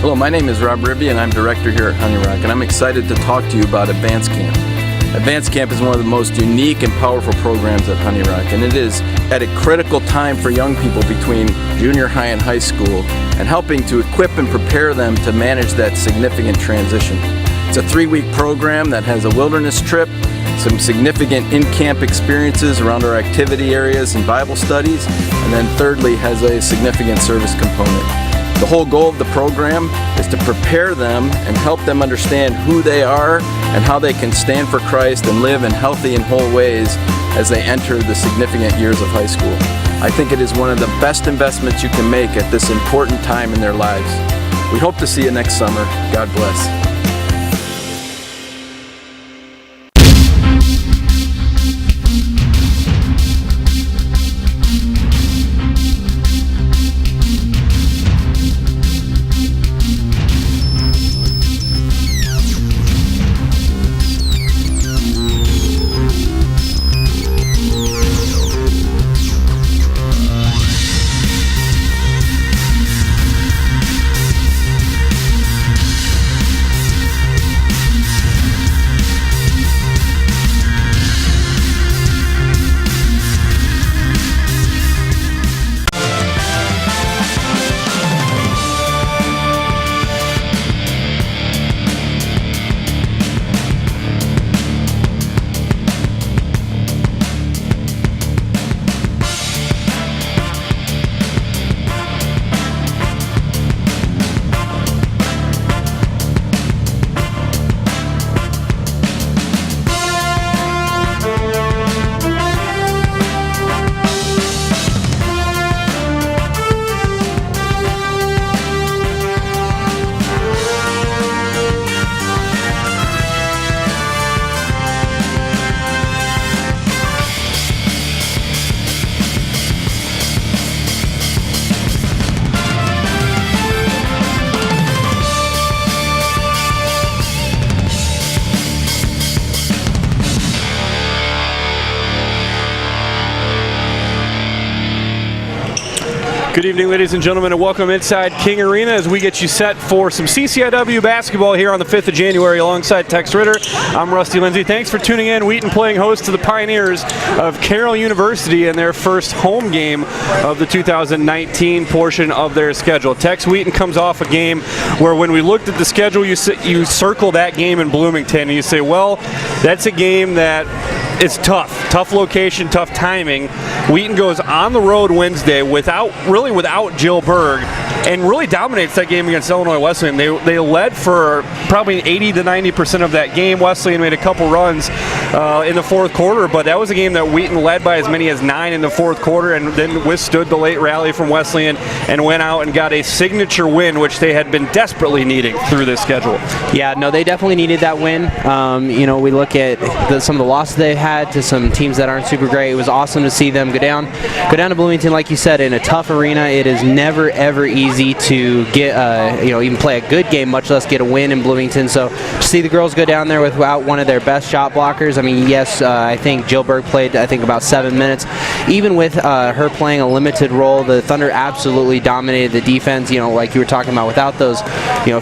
Hello, my name is Rob Ribby, and I'm director here at Honey Rock, and I'm excited to talk to you about Advanced Camp. Advanced Camp is one of the most unique and powerful programs at Honey Rock, and it is at a critical time for young people between junior high and high school, and helping to equip and prepare them to manage that significant transition. It's a 3-week program that has a wilderness trip, some significant in-camp experiences around our activity areas and Bible studies, and then thirdly has a significant service component. The whole goal of the program is to prepare them and help them understand who they are and how they can stand for Christ and live in healthy and whole ways as they enter the significant years of high school. I think it is one of the best investments you can make at this important time in their lives. We hope to see you next summer. God bless. Good evening, ladies and gentlemen, and welcome inside King Arena as we get you set for some CCIW basketball here on the 5th of January alongside Tex Ritter. I'm Rusty Lindsay. Thanks for tuning in. Wheaton playing host to the Pioneers of Carroll University in their first home game of the 2019 portion of their schedule. Tex, Wheaton comes off a game where when we looked at the schedule, you circle that game in Bloomington and you say, well, that's a game that is tough location, tough timing. Wheaton goes on the road Wednesday without Jill Berg and really dominates that game against Illinois Wesleyan. They led for probably 80 to 90% of that game. Wesleyan made a couple runs in the fourth quarter, but that was a game that Wheaton led by as many as 9 in the fourth quarter and then withstood the late rally from Wesleyan and went out and got a signature win, which they had been desperately needing through this schedule. Yeah, no, they definitely needed that win. We look at some of the losses they had to some teams that aren't super great. It was awesome to see them go down to Bloomington, like you said, in a tough arena. It is never ever easy to get even play a good game, much less get a win in Bloomington. So to see the girls go down there without one of their best shot blockers. I mean, yes, I think Jill Berg played about 7 minutes. Even with her playing a limited role, the Thunder absolutely dominated the defense. Like you were talking about, without those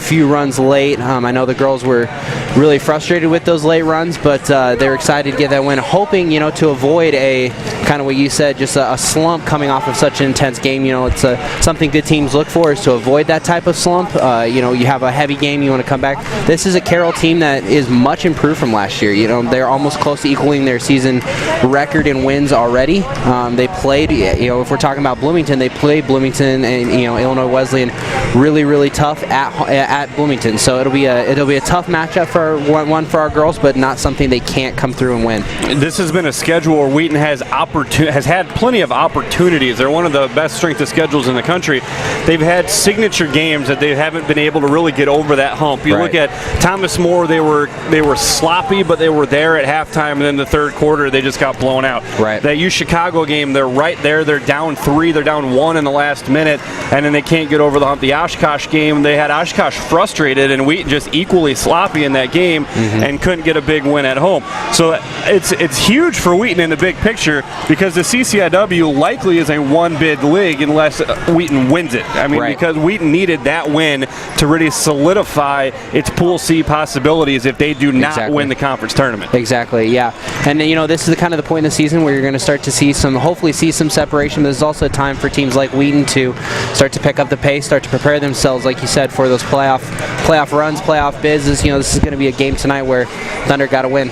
few runs late. I know the girls were really frustrated with those late runs, but they're excited to get that win, hoping to avoid a kind of what you said, just a slump coming off of such an intense game. It's something good teams look for is to avoid that type of slump. You have a heavy game, you want to come back. This is a Carroll team that is much improved from last year. They're almost close to equaling their season record in wins already. They played, if we're talking about Bloomington, they played Bloomington and Illinois Wesleyan really tough at Bloomington. So it'll be a tough matchup for one for our girls, but not something they can't come through and win. This has been a schedule where Wheaton has had plenty of opportunities. They're one of the best strength of schedules in the country. They've had signature games that they haven't been able to really get over that hump. You look at Thomas More, they were sloppy, but they were there at halftime, and then the third quarter they just got blown out. Right. That U Chicago game, they're right there. They're down 3, they're down 1 in the last minute, and then they can't get over the hump. The Oshkosh game, they had Oshkosh frustrated, and Wheaton just equally sloppy in that game and couldn't get a big win at home. So it's huge for Wheaton in the big picture because the CCIW likely is a one-bid league unless Wheaton wins it. I mean, mean, Right. because Wheaton needed that win to really solidify its Pool C possibilities if they do not Exactly. win the conference tournament. Exactly, yeah. And this is kind of the point in the season where you're going to start to hopefully see some separation. But there's also a time for teams like Wheaton to start to pick up the pace, start to prepare themselves, like you said, for those playoff runs, playoff bids. This is going to be a game tonight where Thunder got to win.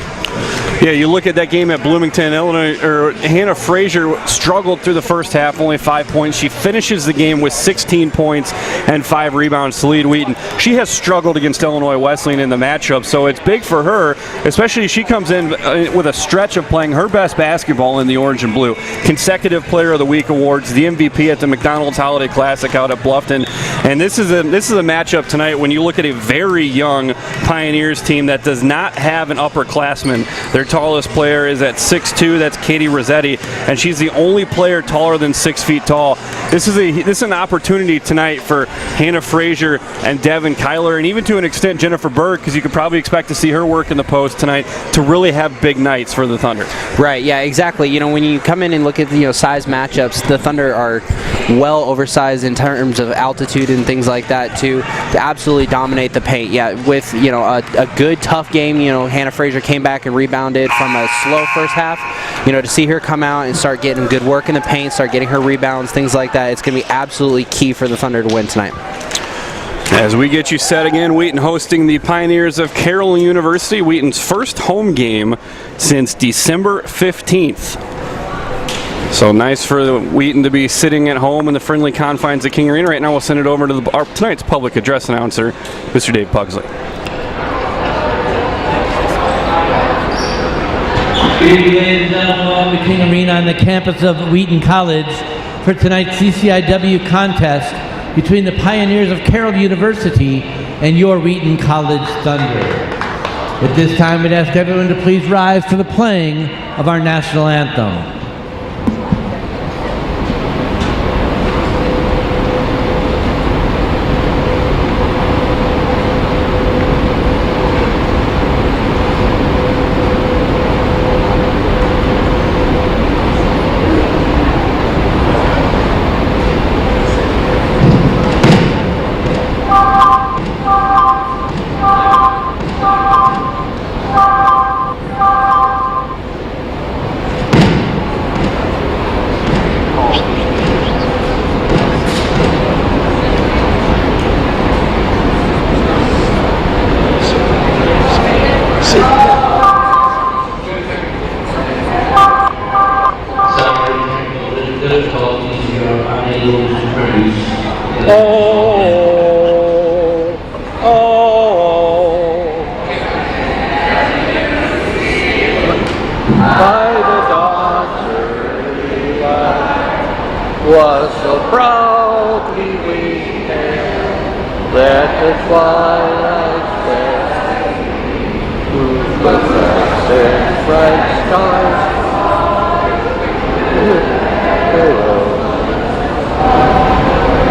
Yeah, you look at that game at Bloomington, Illinois, Hannah Frazier struggled through the first half, only 5 points. She finishes the game with 16 points and 5 rebounds to lead Wheaton. She has struggled against Illinois Wesleyan in the matchup, so it's big for her, especially she comes in with a stretch of playing her best basketball in the orange and blue. Consecutive Player of the Week awards, the MVP at the McDonald's Holiday Classic out at Bluffton. And this is a matchup tonight when you look at a very young Pioneers team that does not have an upperclassman. Their tallest player is at 6'2", that's Katie Rossetti, and she's the only player taller than 6 feet tall. This is an opportunity tonight for Hannah Frazier and Devin Kyler, and even to an extent Jennifer Berg, because you could probably expect to see her work in the post tonight to really have big nights for the Thunder. Right, yeah, exactly. When you come in and look at size matchups, the Thunder are well oversized in terms of altitude and things like that to absolutely dominate the paint. Yeah, with a good tough game. Hannah Frazier came back and rebounded from a slow first half. To see her come out and start getting good work in the paint, start getting her rebounds, things like that, it's going to be absolutely key for the Thunder to win tonight. As we get you set again, Wheaton hosting the Pioneers of Carroll University, Wheaton's first home game since December 15th. So nice for Wheaton to be sitting at home in the friendly confines of King Arena. Right now we'll send it over to tonight's public address announcer, Mr. Dave Pugsley. Good evening, ladies and gentlemen. Welcome to King Arena on the campus of Wheaton College for tonight's CCIW contest between the Pioneers of Carroll University and your Wheaton College Thunder. At this time, we'd ask everyone to please rise for the playing of our national anthem. Was so proudly we that the twilight fell, roofless and bright stars.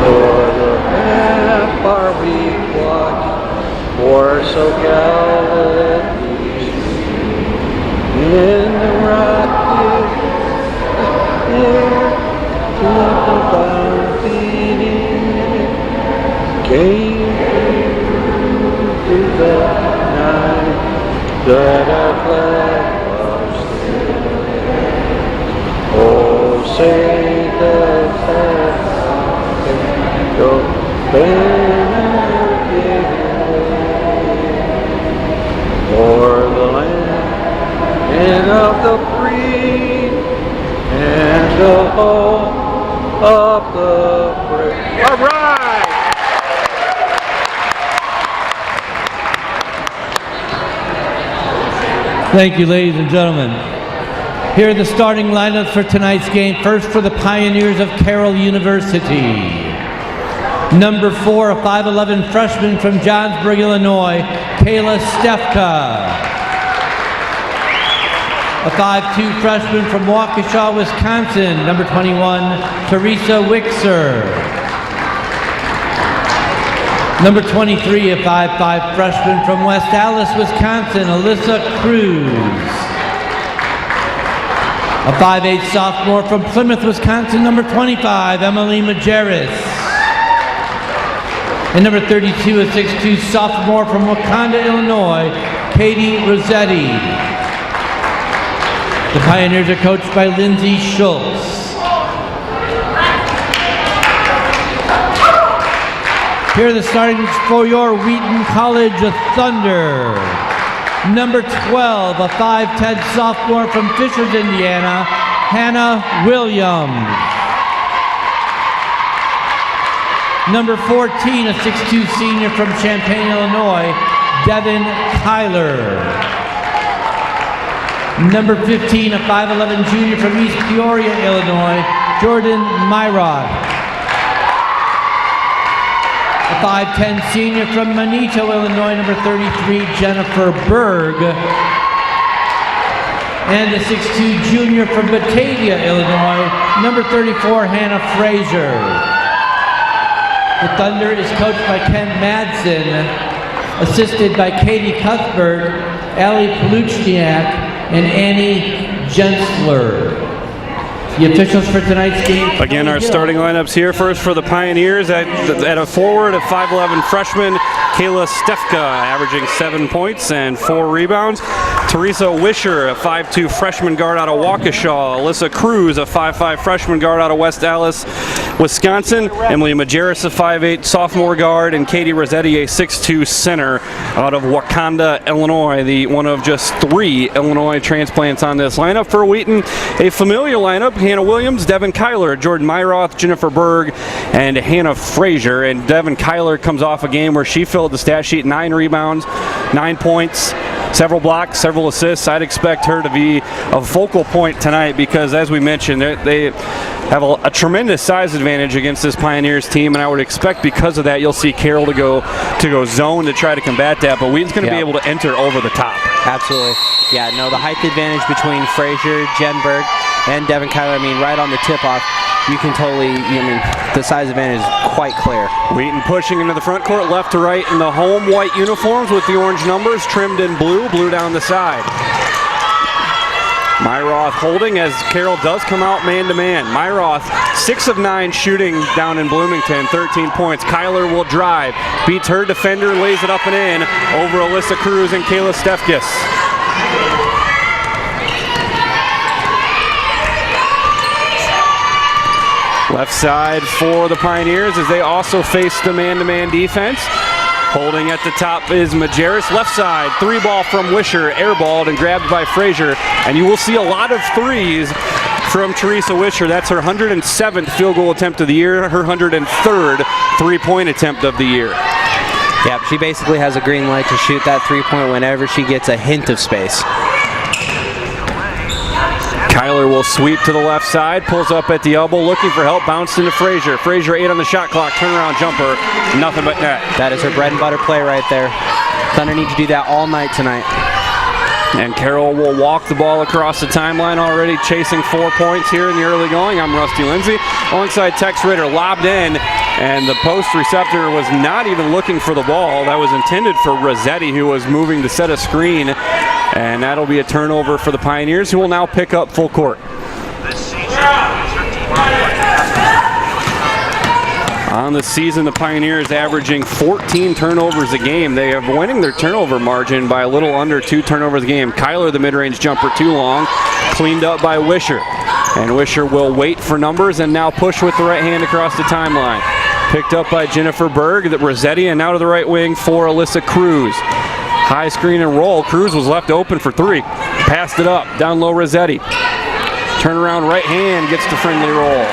For the half hour we watched, for so gallantly in the rocky air. The bounty came to the night that our flag was there. Oh, say does that go banner for the land and of the free and the home of the brave. All right! Thank you, ladies and gentlemen. Here are the starting lineups for tonight's game. First for the Pioneers of Carroll University. Number 4, a 5'11" freshman from Johnsburg, Illinois, Kayla Stefka. A 5'2" freshman from Waukesha, Wisconsin, number 21, Teresa Wixer. Number 23, a 5'5" freshman from West Allis, Wisconsin, Alyssa Cruz. A 5'8" sophomore from Plymouth, Wisconsin, number 25, Emily Majerus. And number 32, a 6'2" sophomore from Wakanda, Illinois, Katie Rossetti. The Pioneers are coached by Lindsay Schultz. Here are the startings for your Wheaton College Thunder. Number 12, a 5'10" sophomore from Fishers, Indiana, Hannah Williams. Number 14, a 6'2" senior from Champaign, Illinois, Devin Kyler. Number 15, a 5'11" junior from East Peoria, Illinois, Jordan Myrod. A 5'10" senior from Manito, Illinois, number 33, Jennifer Berg. And a 6'2" junior from Batavia, Illinois, number 34, Hannah Frazier. The Thunder is coached by Ken Madsen, assisted by Katie Cuthbert, Allie Paluchniak, and Annie Jensler. The officials for tonight's game. Again, our starting lineups here. First for the Pioneers at a forward, a 5'11" freshman, Kayla Stefka, averaging 7 points and 4 rebounds. Teresa Wisher, a 5'2" freshman guard out of Waukesha. Alyssa Cruz, a 5'5" freshman guard out of West Allis, Wisconsin. Emily Majerus, a 5'8" sophomore guard, and Katie Rossetti, a 6'2" center out of Wakanda, Illinois. The one of just 3 Illinois transplants on this lineup for Wheaton. A familiar lineup: Hannah Williams, Devin Kyler, Jordan Myroth, Jennifer Berg, and Hannah Frazier. And Devin Kyler comes off a game where she filled the stat sheet: 9 rebounds, 9 points, several blocks, several assists. I'd expect her to be a focal point tonight because, as we mentioned, they have a tremendous size advantage against this Pioneers team, and I would expect because of that you'll see Carroll to go zone to try to combat that. But Wheaton's going to be able to enter over the top. Absolutely. Yeah, no, the height advantage between Frazier, Jen Berg, and Devin Kyler, I mean, right on the tip-off, you can totally, the size advantage is quite clear. Wheaton pushing into the front court, left to right in the home white uniforms with the orange numbers trimmed in blue down the side. Myroth holding as Carroll does come out man-to-man. Myroth, 6 of 9 shooting down in Bloomington, 13 points. Kyler will drive, beats her defender, lays it up and in over Alyssa Cruz and Kayla Stefkis. Left side for the Pioneers as they also face the man-to-man defense. Holding at the top is Majerus. Left side, 3-ball from Wisher, airballed and grabbed by Frazier. And you will see a lot of threes from Teresa Wisher. That's her 107th field goal attempt of the year, her 103rd three-point attempt of the year. Yeah, she basically has a green light to shoot that three-point whenever she gets a hint of space. Kyler will sweep to the left side, pulls up at the elbow, looking for help, bounced into Frazier. Frazier 8 on the shot clock, turnaround jumper, nothing but net. That is her bread and butter play right there. Thunder need to do that all night tonight. And Carroll will walk the ball across the timeline, already chasing 4 points here in the early going. I'm Rusty Lindsay. Alongside Tex Ritter, lobbed in, and the post receptor was not even looking for the ball. That was intended for Rossetti, who was moving to set a screen. And that'll be a turnover for the Pioneers, who will now pick up full court. On the season, the Pioneers averaging 14 turnovers a game. They are winning their turnover margin by a little under 2 turnovers a game. Kyler, the mid-range jumper, too long, cleaned up by Wisher. And Wisher will wait for numbers and now push with the right hand across the timeline. Picked up by Jennifer Berg, Rossetti, and now to the right wing for Alyssa Cruz. High screen and roll. Cruz was left open for 3. Passed it up. Down low, Rossetti. Turnaround right hand gets the friendly roll.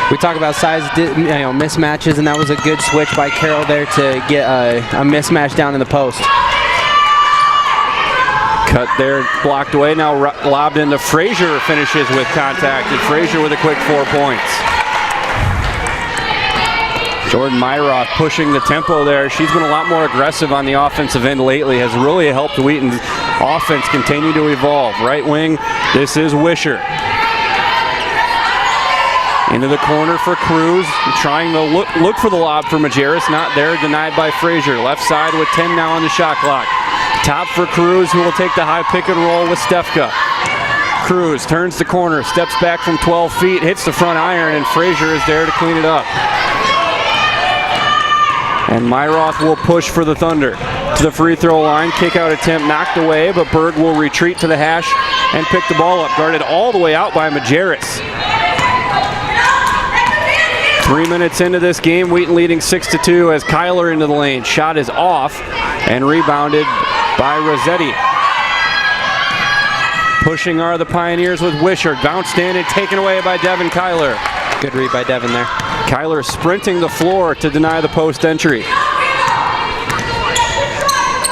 We talk about size mismatches, and that was a good switch by Carroll there to get a mismatch down in the post. Cut there, blocked away. Now lobbed into Frazier, finishes with contact. And Frazier with a quick 4 points. Jordan Myroth pushing the tempo there. She's been a lot more aggressive on the offensive end lately, has really helped Wheaton's offense continue to evolve. Right wing, this is Wisher. Into the corner for Cruz, trying to look for the lob for Majerus, not there, denied by Frazier. Left side with 10 now on the shot clock. Top for Cruz, who will take the high pick and roll with Stefka. Cruz turns the corner, steps back from 12 feet, hits the front iron, and Frazier is there to clean it up. And Myroth will push for the Thunder. To the free throw line, kick out attempt knocked away, but Berg will retreat to the hash and pick the ball up. Guarded all the way out by Majerus. 3 minutes into this game, Wheaton leading 6-2 as Kyler into the lane. Shot is off and rebounded by Rossetti. Pushing are the Pioneers with Wishart. Bounced in and taken away by Devin Kyler. Good read by Devin there. Kyler sprinting the floor to deny the post entry.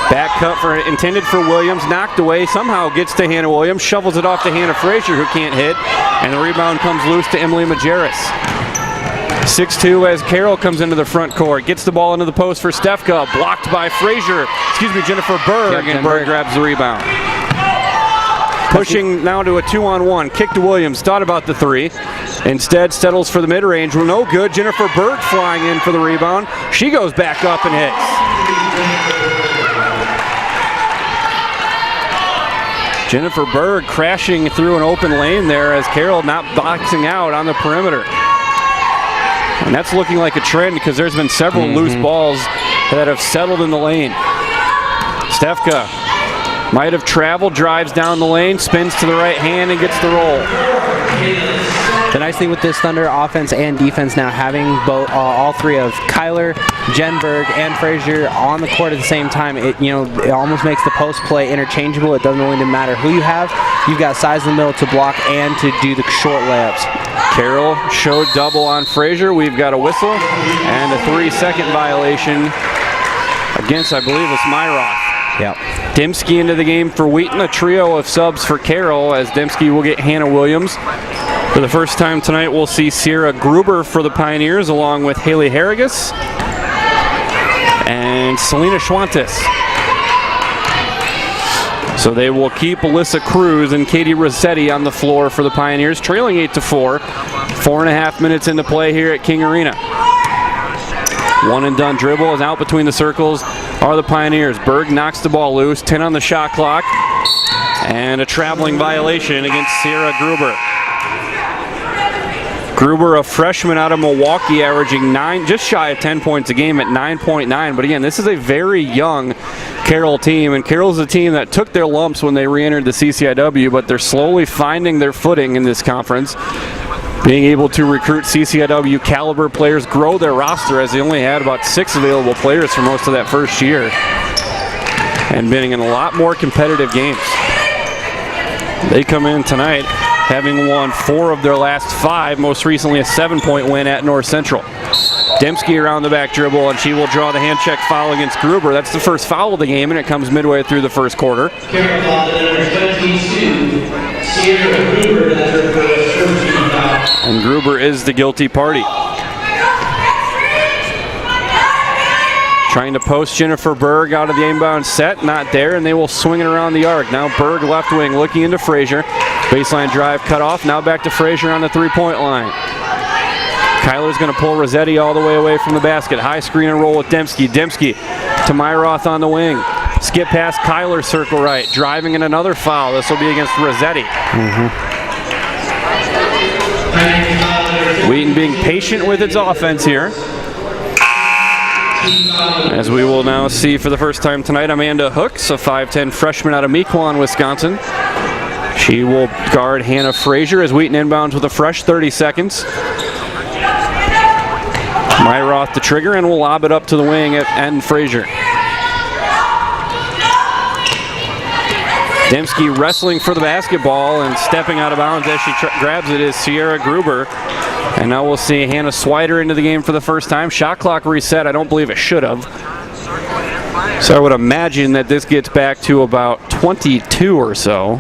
Back cut intended for Williams, knocked away, somehow gets to Hannah Williams, shovels it off to Hannah Frazier, who can't hit, and the rebound comes loose to Emily Majerus. 6-2 as Carroll comes into the front court, gets the ball into the post for Stefka, blocked by Jennifer Berg, and Berg grabs the rebound. Pushing now to a 2-on-1, kick to Williams, thought about the three, instead settles for the mid-range, well, no good. Jennifer Berg flying in for the rebound, she goes back up and hits. Jennifer Berg crashing through an open lane there as Carroll not boxing out on the perimeter. And that's looking like a trend because there's been several loose balls that have settled in the lane. Stefka might have traveled, drives down the lane, spins to the right hand and gets the roll. The nice thing with this Thunder offense and defense now, having all three of Kyler, Jen Berg, and Frazier on the court at the same time, it almost makes the post play interchangeable. It doesn't really matter who you have. You've got size in the middle to block and to do the short layups. Carroll showed double on Frazier. We've got a whistle and a 3-second violation against, I believe it's Myroth. Yep. Dembski into the game for Wheaton, a trio of subs for Carroll as Dembski will get Hannah Williams. For the first time tonight, we'll see Sierra Gruber for the Pioneers along with Haley Harrigus and Selena Schwantes. So they will keep Alyssa Cruz and Katie Rossetti on the floor for the Pioneers, trailing 8-4. 4.5 minutes into play here at King Arena. One and done dribble is out between the circles are the Pioneers. Berg knocks the ball loose, 10 on the shot clock, and a traveling violation against Sierra Gruber. Gruber, a freshman out of Milwaukee, averaging just shy of 10 points a game at 9.9. But again, this is a very young Carroll team, and Carroll's a team that took their lumps when they re-entered the CCIW, but they're slowly finding their footing in this conference, being able to recruit CCIW caliber players, grow their roster as they only had about 6 available players for most of that first year, and being in a lot more competitive games. They come in tonight having won 4 of their last 5, most recently a 7-point win at North Central. Dembski around the back dribble, and she will draw the hand check foul against Gruber. That's the first foul of the game, and it comes midway through the first quarter. Carroll foul number 22, Sierra Gruber, that's her first 13 foul. And Gruber is the guilty party. Trying to post Jennifer Berg out of the inbound set, not there, and they will swing it around the arc. Now Berg left wing looking into Frazier. Baseline drive cut off, now back to Frazier on the three-point line. Kyler's going to pull Rossetti all the way away from the basket. High screen and roll with Dembski. Dembski to Myroth on the wing. Skip past Kyler, circle right. Driving in another foul. This will be against Rossetti. Wheaton being patient with its offense here. As we will now see for the first time tonight, Amanda Hooks, a 5'10 freshman out of Mequon, Wisconsin. She will guard Hannah Frazier as Wheaton inbounds with a fresh 30 seconds. Myroth the trigger and will lob it up to the wing and Frazier. Dembski wrestling for the basketball and stepping out of bounds as she grabs it is Sierra Gruber. And now we'll see Hannah Swider into the game for the first time. Shot clock reset. I don't believe it should have. So I would imagine that this gets back to about 22 or so.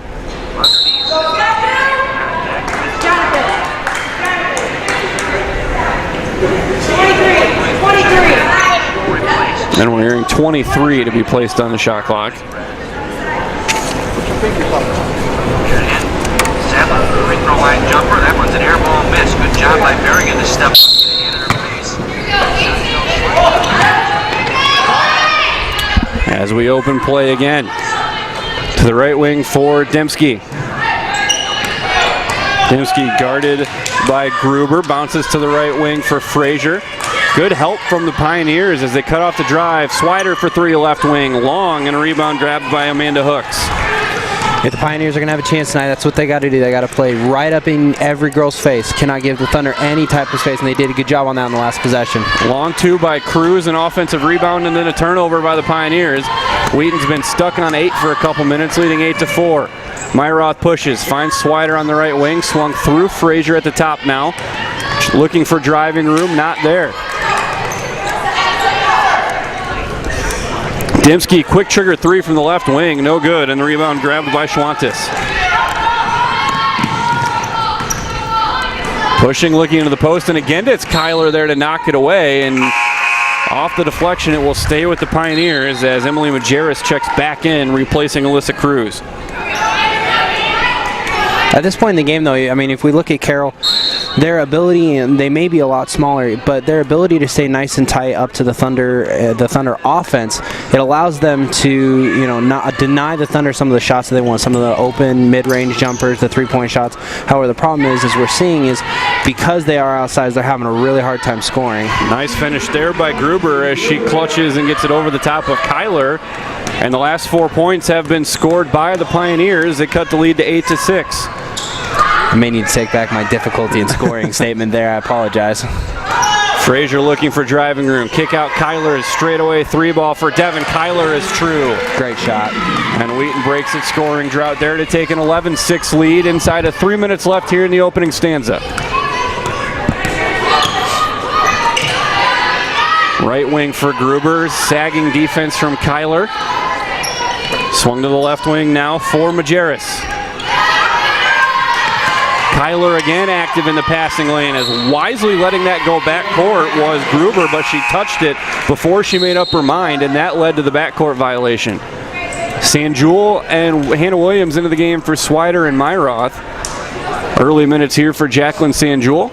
And we're hearing 23 to be placed on the shot clock. Free throw line jumper. That one's an air ball miss. Good job by Berrigan to step up and get in her face. As we open play again. To the right wing for Dembski. Dembski guarded by Gruber. Bounces to the right wing for Frazier. Good help from the Pioneers as they cut off the drive. Swider for three, left wing, long, and a rebound grabbed by Amanda Hooks. If the Pioneers are going to have a chance tonight, that's what they got to do. They got to play right up in every girl's face. Cannot give the Thunder any type of space, and they did a good job on that in the last possession. Long two by Cruz, an offensive rebound, and then a turnover by the Pioneers. Wheaton's been stuck on 8 for a couple minutes, leading 8-4. Myroth pushes, finds Swider on the right wing, swung through Frazier at the top now. Looking for driving room, not there. Dembski, quick trigger three from the left wing, no good, and the rebound grabbed by Schwantes. Pushing, looking into the post, and again it's Kyler there to knock it away, and off the deflection it will stay with the Pioneers as Emily Majerus checks back in, replacing Alyssa Cruz. At this point in the game, though, I mean, if we look at Carroll, their ability, and they may be a lot smaller, but their ability to stay nice and tight up to the Thunder offense, it allows them to, not deny the Thunder some of the shots that they want, some of the open mid-range jumpers, the three-point shots. However, the problem is we're seeing is because they are outside, they're having a really hard time scoring. Nice finish there by Gruber as she clutches and gets it over the top of Kyler. And the last 4 points have been scored by the Pioneers. They cut the lead to 8-6. I may need to take back my difficulty in scoring statement there. I apologize. Frazier looking for driving room. Kick out Kyler, straightaway three ball for Devin. Kyler is true. Great shot. And Wheaton breaks its scoring drought there to take an 11-6 lead inside of 3 minutes left here in the opening stanza. Right wing for Gruber, sagging defense from Kyler. Swung to the left wing now for Majerus. Kyler again active in the passing lane, as wisely letting that go backcourt was Gruber, but she touched it before she made up her mind, and that led to the backcourt violation. Sanjul and Hannah Williams into the game for Swider and Myroth. Early minutes here for Jacqueline Sanjul.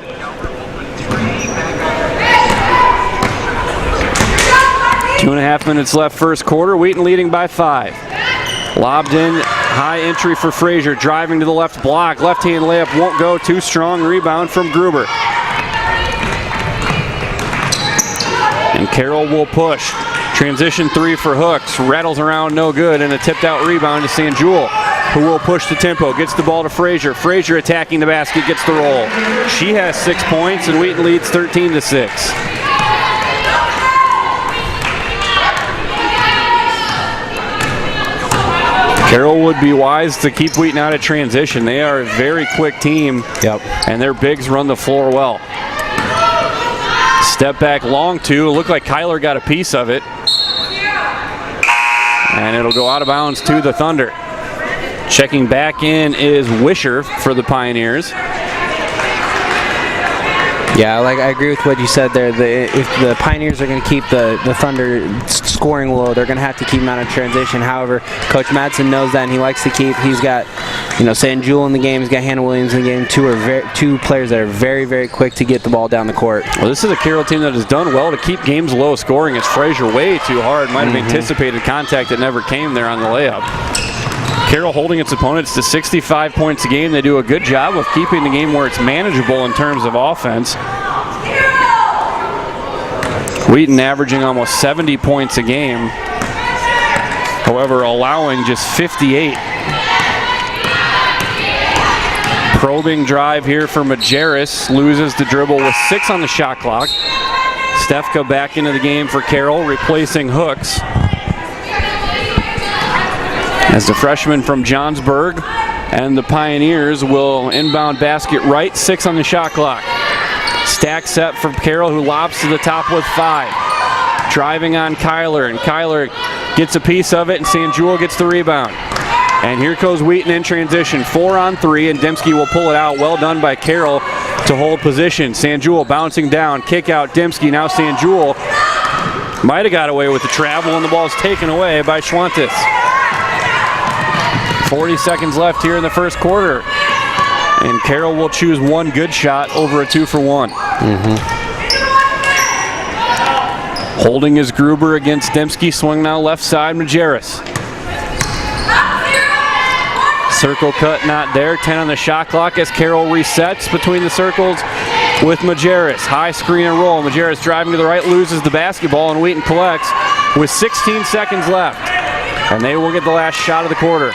Two and a half minutes left first quarter. Wheaton leading by 5. Lobbed in, high entry for Frazier, driving to the left block. Left-hand layup won't go, too strong. Rebound from Gruber. And Carroll will push. Transition three for Hooks, rattles around, no good, and a tipped out rebound to Sanjul, who will push the tempo, gets the ball to Frazier. Frazier attacking the basket, gets the roll. She has 6 points, and Wheaton leads 13-6. Carroll would be wise to keep Wheaton out of transition. They are a very quick team, and their bigs run the floor well. Step back long two. Looked like Kyler got a piece of it. And it'll go out of bounds to the Thunder. Checking back in is Wisher for the Pioneers. Yeah, I agree with what you said there. If the Pioneers are going to keep the Thunder scoring low, they're going to have to keep them out of transition. However, Coach Madsen knows that, and he likes to keep. He's got, Sanjul in the game. He's got Hannah Williams in the game. Two players that are very, very quick to get the ball down the court. Well, this is a Carroll team that has done well to keep games low scoring. It's Frazier way too hard. Might have anticipated contact that never came there on the layup. Carroll holding its opponents to 65 points a game. They do a good job of keeping the game where it's manageable in terms of offense. Wheaton averaging almost 70 points a game. However, allowing just 58. Probing drive here for Majerus. Loses the dribble with 6 on the shot clock. Stefka back into the game for Carroll, replacing Hooks. As the freshman from Johnsburg, and the Pioneers will inbound basket right, 6 on the shot clock. Stack set for Carroll, who lobs to the top with 5. Driving on Kyler, and Kyler gets a piece of it, and Sanjul gets the rebound. And here goes Wheaton in transition, 4 on 3, and Dembski will pull it out. Well done by Carroll to hold position. Sanjul bouncing down, kick out Dembski. Now Sanjul might have got away with the travel, and the ball is taken away by Schwantes. 40 seconds left here in the first quarter. And Carroll will choose one good shot over a 2-for-1. Holding is Gruber against Dembski. Swing now left side, Majerus. Circle cut not there. 10 on the shot clock as Carroll resets between the circles. with Majerus. High screen and roll. Majerus driving to the right, loses the basketball, and Wheaton collects with 16 seconds left. And they will get the last shot of the quarter.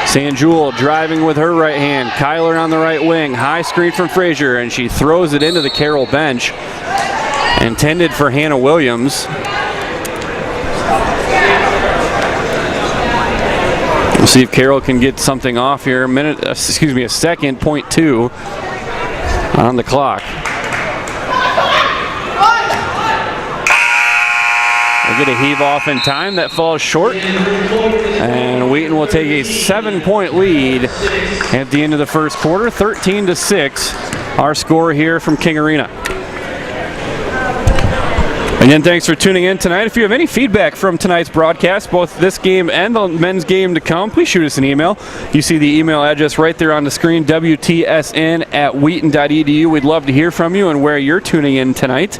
Sanjul driving with her right hand. Kyler on the right wing. High screen from Frazier, and she throws it into the Carroll bench. Intended for Hannah Williams. We'll see if Carroll can get something off here. A second, 0.2 on the clock. We'll get a heave off in time. That falls short. And Wheaton will take a 7-point lead at the end of the first quarter. 13-6, our score here from King Arena. Again, thanks for tuning in tonight. If you have any feedback from tonight's broadcast, both this game and the men's game to come, please shoot us an email. You see the email address right there on the screen, WTSN@wheaton.edu. We'd love to hear from you and where you're tuning in tonight.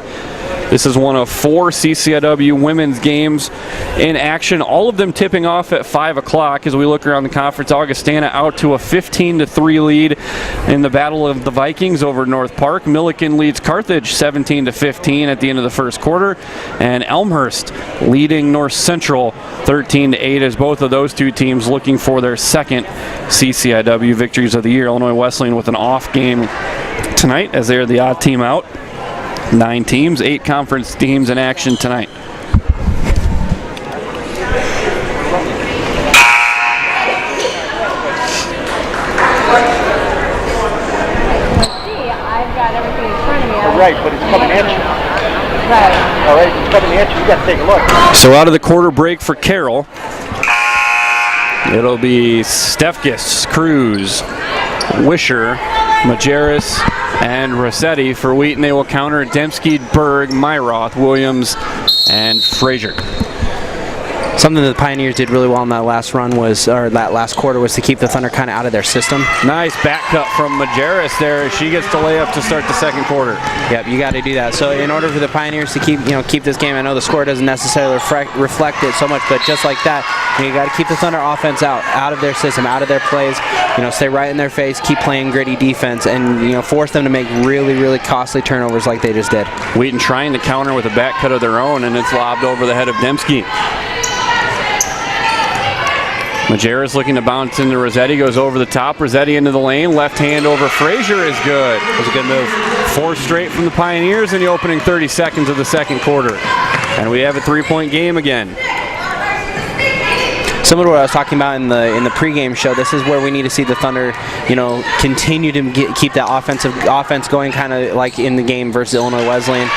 This is one of 4 CCIW women's games in action, all of them tipping off at 5 o'clock as we look around the conference. Augustana out to a 15-3 lead in the Battle of the Vikings over North Park. Milliken leads Carthage 17-15 at the end of the first quarter. And Elmhurst leading North Central 13-8 as both of those two teams looking for their second CCIW victories of the year. Illinois Wesleyan with an off game tonight as they are the odd team out. 9 teams, 8 conference teams in action tonight. I've got everything in front of me. Right, but it's coming at you. Right. All right, it's coming at you. You got to take a look. So out of the quarter break for Carroll, it'll be Stefkis, Cruz, Wisher, Majerus, and Rossetti. For Wheaton, they will counter Dembski, Berg, Myroth, Williams, and Frazier. Something that the Pioneers did really well in that last run was, or that last quarter, was to keep the Thunder kind of out of their system. Nice back cut from Majerus there. She gets to lay up to start the second quarter. Yep, you got to do that. So in order for the Pioneers to keep this game, I know the score doesn't necessarily reflect it so much, but just like that, you got to keep the Thunder offense out of their system, out of their plays. Stay right in their face, keep playing gritty defense, and force them to make really, really costly turnovers like they just did. Wheaton trying to counter with a back cut of their own, and it's lobbed over the head of Dembski. Majerus looking to bounce into Rossetti, goes over the top. Rossetti into the lane, left hand over Frazier is good. It was a good move. 4 straight from the Pioneers in the opening 30 seconds of the second quarter. And we have a 3-point game again. Similar to what I was talking about in the pregame show, this is where we need to see the Thunder, continue to keep that offense going, kind of like in the game versus Illinois Wesleyan.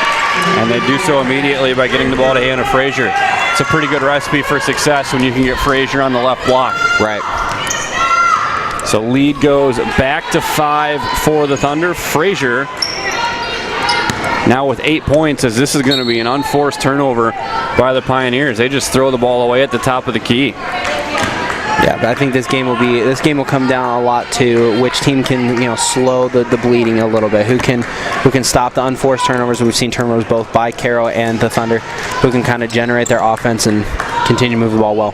And they do so immediately by getting the ball to Hannah Frazier. It's a pretty good recipe for success when you can get Frazier on the left block. Right. So lead goes back to 5 for the Thunder. Frazier now with 8 points, as this is going to be an unforced turnover by the Pioneers. They just throw the ball away at the top of the key. Yeah, but I think this game will come down a lot to which team can slow the bleeding a little bit. Who can stop the unforced turnovers? We've seen turnovers both by Carroll and the Thunder. Who can kind of generate their offense and continue to move the ball well.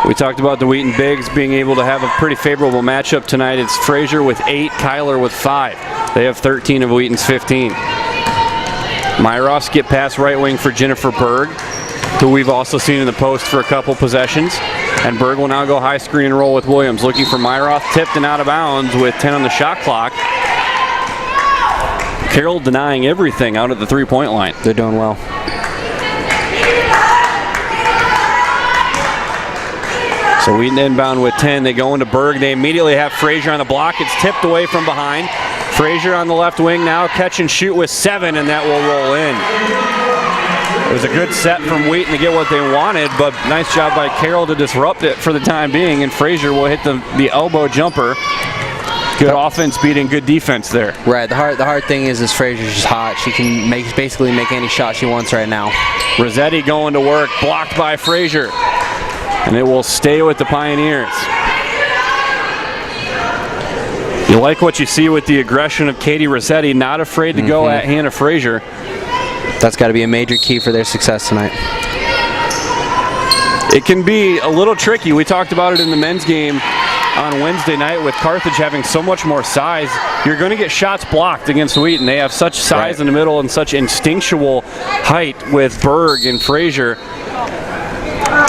We talked about the Wheaton Bigs being able to have a pretty favorable matchup tonight. It's Frazier with 8, Kyler with 5. They have 13 of Wheaton's 15. Myroff skip pass right wing for Jennifer Berg, who we've also seen in the post for a couple possessions. And Berg will now go high screen and roll with Williams. Looking for Myroff, tipped and out of bounds with 10 on the shot clock. Carroll denying everything out at the 3-point line. They're doing well. So Wheaton inbound with 10. They go into Berg. They immediately have Frazier on the block. It's tipped away from behind. Frazier on the left wing now. Catch and shoot with 7, and that will roll in. It was a good set from Wheaton to get what they wanted, but nice job by Carroll to disrupt it for the time being, and Frazier will hit the elbow jumper. Good offense beating good defense there. Right. The hard thing is Frazier's just hot. She can basically make any shot she wants right now. Rossetti going to work, blocked by Frazier, and it will stay with the Pioneers. You like what you see with the aggression of Katie Rossetti, not afraid to go at Hannah Frazier. That's got to be a major key for their success tonight. It can be a little tricky. We talked about it in the men's game. on Wednesday night with Carthage having so much more size, you're going to get shots blocked against Wheaton. They have such size in the middle and such instinctual height with Berg and Frazier.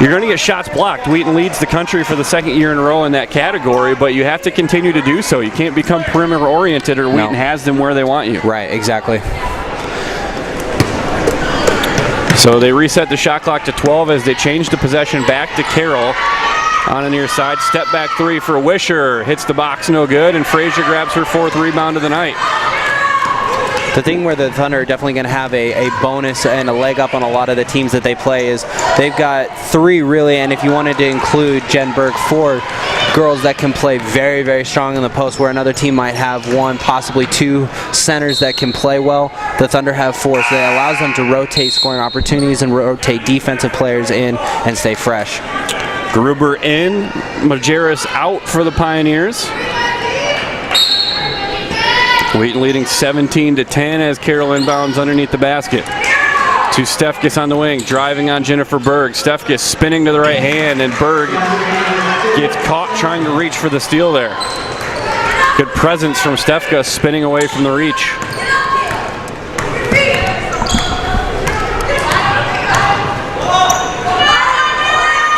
You're going to get shots blocked. Wheaton leads the country for the second year in a row in that category, but you have to continue to do so. You can't become perimeter oriented or Wheaton has them where they want you. Right, exactly. So they reset the shot clock to 12 as they change the possession back to Carroll on the near side. Step back three for Wisher. Hits the box, no good, and Frazier grabs her 4th rebound of the night. The thing where the Thunder are definitely going to have a bonus and a leg up on a lot of the teams that they play is they've got 3 really, and if you wanted to include Jen Berg, 4 girls that can play very, very strong in the post, where another team might have 1, possibly 2 centers that can play well. The Thunder have 4, so that allows them to rotate scoring opportunities and rotate defensive players in and stay fresh. Gruber in, Majerus out for the Pioneers. Wheaton leading 17-10 as Carroll inbounds underneath the basket. To Stefkes on the wing, driving on Jennifer Berg. Stefkes spinning to the right hand, and Berg gets caught trying to reach for the steal there. Good presence from Stefkes, spinning away from the reach.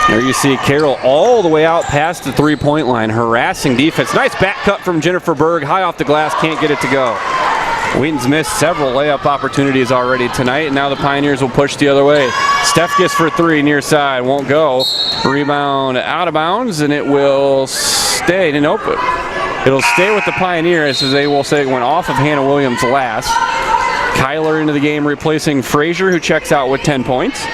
There you see Carroll all the way out past the 3-point line, harassing defense. Nice back cut from Jennifer Berg, high off the glass, can't get it to go. Wheaton's missed several layup opportunities already tonight, and now the Pioneers will push the other way. Stefkes for 3 near side, won't go. Rebound out of bounds, and it will stay. Nope. It'll stay with the Pioneers, as they will say it went off of Hannah Williams last. Kyler into the game, replacing Frazier, who checks out with 10 points.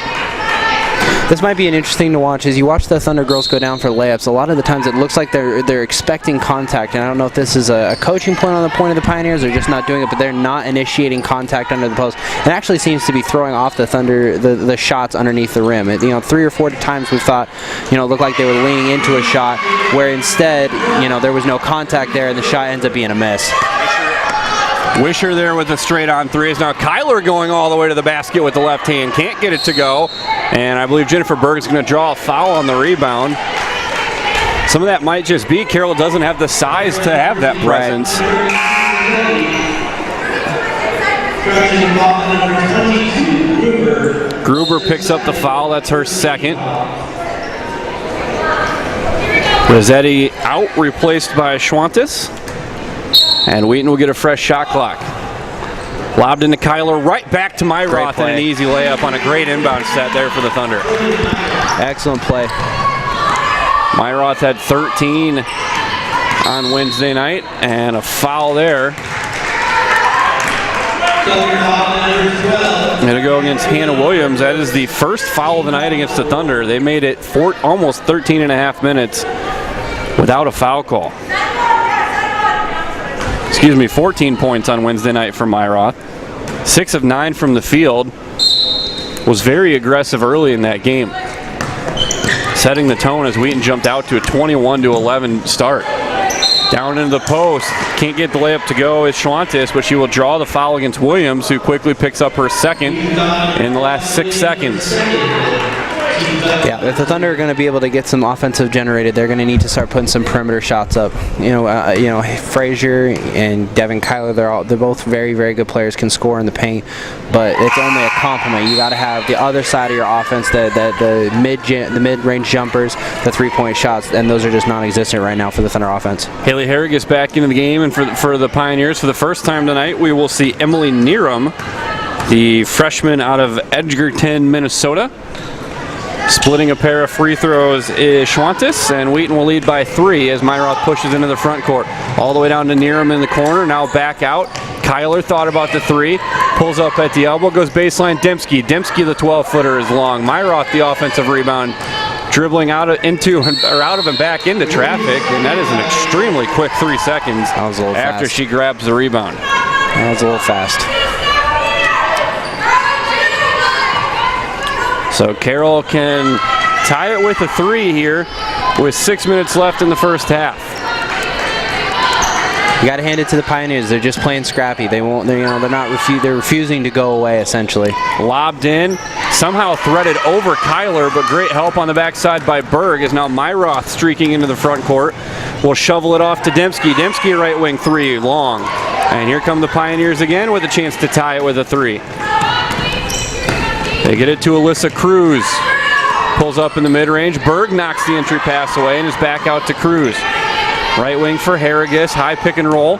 This might be an interesting to watch. As you watch the Thunder girls go down for layups, a lot of the times it looks like they're expecting contact, and I don't know if this is a coaching point on the point of the Pioneers or just not doing it, but they're not initiating contact under the post. It actually seems to be throwing off the Thunder the shots underneath the rim. 3 or 4 times we thought, it looked like they were leaning into a shot, where instead, there was no contact there, and the shot ends up being a miss. Wisher there with a straight-on 3s. Now Kyler going all the way to the basket with the left hand. Can't get it to go. And I believe Jennifer Berg is going to draw a foul on the rebound. Some of that might just be Carroll doesn't have the size to have that presence. Right. Gruber picks up the foul. That's her 2nd. Rossetti out, replaced by Schwantes. And Wheaton will get a fresh shot clock. Lobbed into Kyler, right back to Myroth, and an easy layup on a great inbound set there for the Thunder. Excellent play. Myroth had 13 on Wednesday night, and a foul there. Going to go against Hannah Williams. That is the first foul of the night against the Thunder. They made it almost 13 and a half minutes without a foul call. 14 points on Wednesday night for Myroth. 6 of 9 from the field. Was very aggressive early in that game, setting the tone as Wheaton jumped out to a 21-11 start. Down into the post, can't get the layup to go is Schwantes, but she will draw the foul against Williams, who quickly picks up her 2nd in the last 6 seconds. Yeah, if the Thunder are going to be able to get some offensive generated, they're going to need to start putting some perimeter shots up. Frazier and Devin Kyler, they're both very, very good players, can score in the paint, but it's only a complement. You got to have the other side of your offense, the mid-range jumpers, the 3-point shots, and those are just non-existent right now for the Thunder offense. Haley Herrig gets back into the game, and for the Pioneers, for the first time tonight, we will see Emily Neerum, the freshman out of Edgerton, Minnesota. Splitting a pair of free throws is Schwantes, and Wheaton will lead by 3 as Myroth pushes into the front court. All the way down to Neerum in the corner, now back out. Kyler thought about the 3, pulls up at the elbow, goes baseline, Dembski. Dembski, the 12-footer, is long. Myroth, the offensive rebound, dribbling out of and back into traffic, and that is an extremely quick 3 seconds that was a little after fast. She grabs the rebound. That was a little fast. So Carroll can tie it with a 3 here with 6 minutes left in the first half. You got to hand it to the Pioneers. They're just playing scrappy. They're refusing to go away, essentially. Lobbed in, somehow threaded over Kyler, but great help on the backside by Berg, as now Myroth streaking into the front court will shovel it off to Dembski. Dembski, right wing three, long. And here come the Pioneers again with a chance to tie it with a three. They get it to Alyssa Cruz. Pulls up in the mid-range. Berg knocks the entry pass away and is back out to Cruz. Right wing for Harrigus, high pick and roll.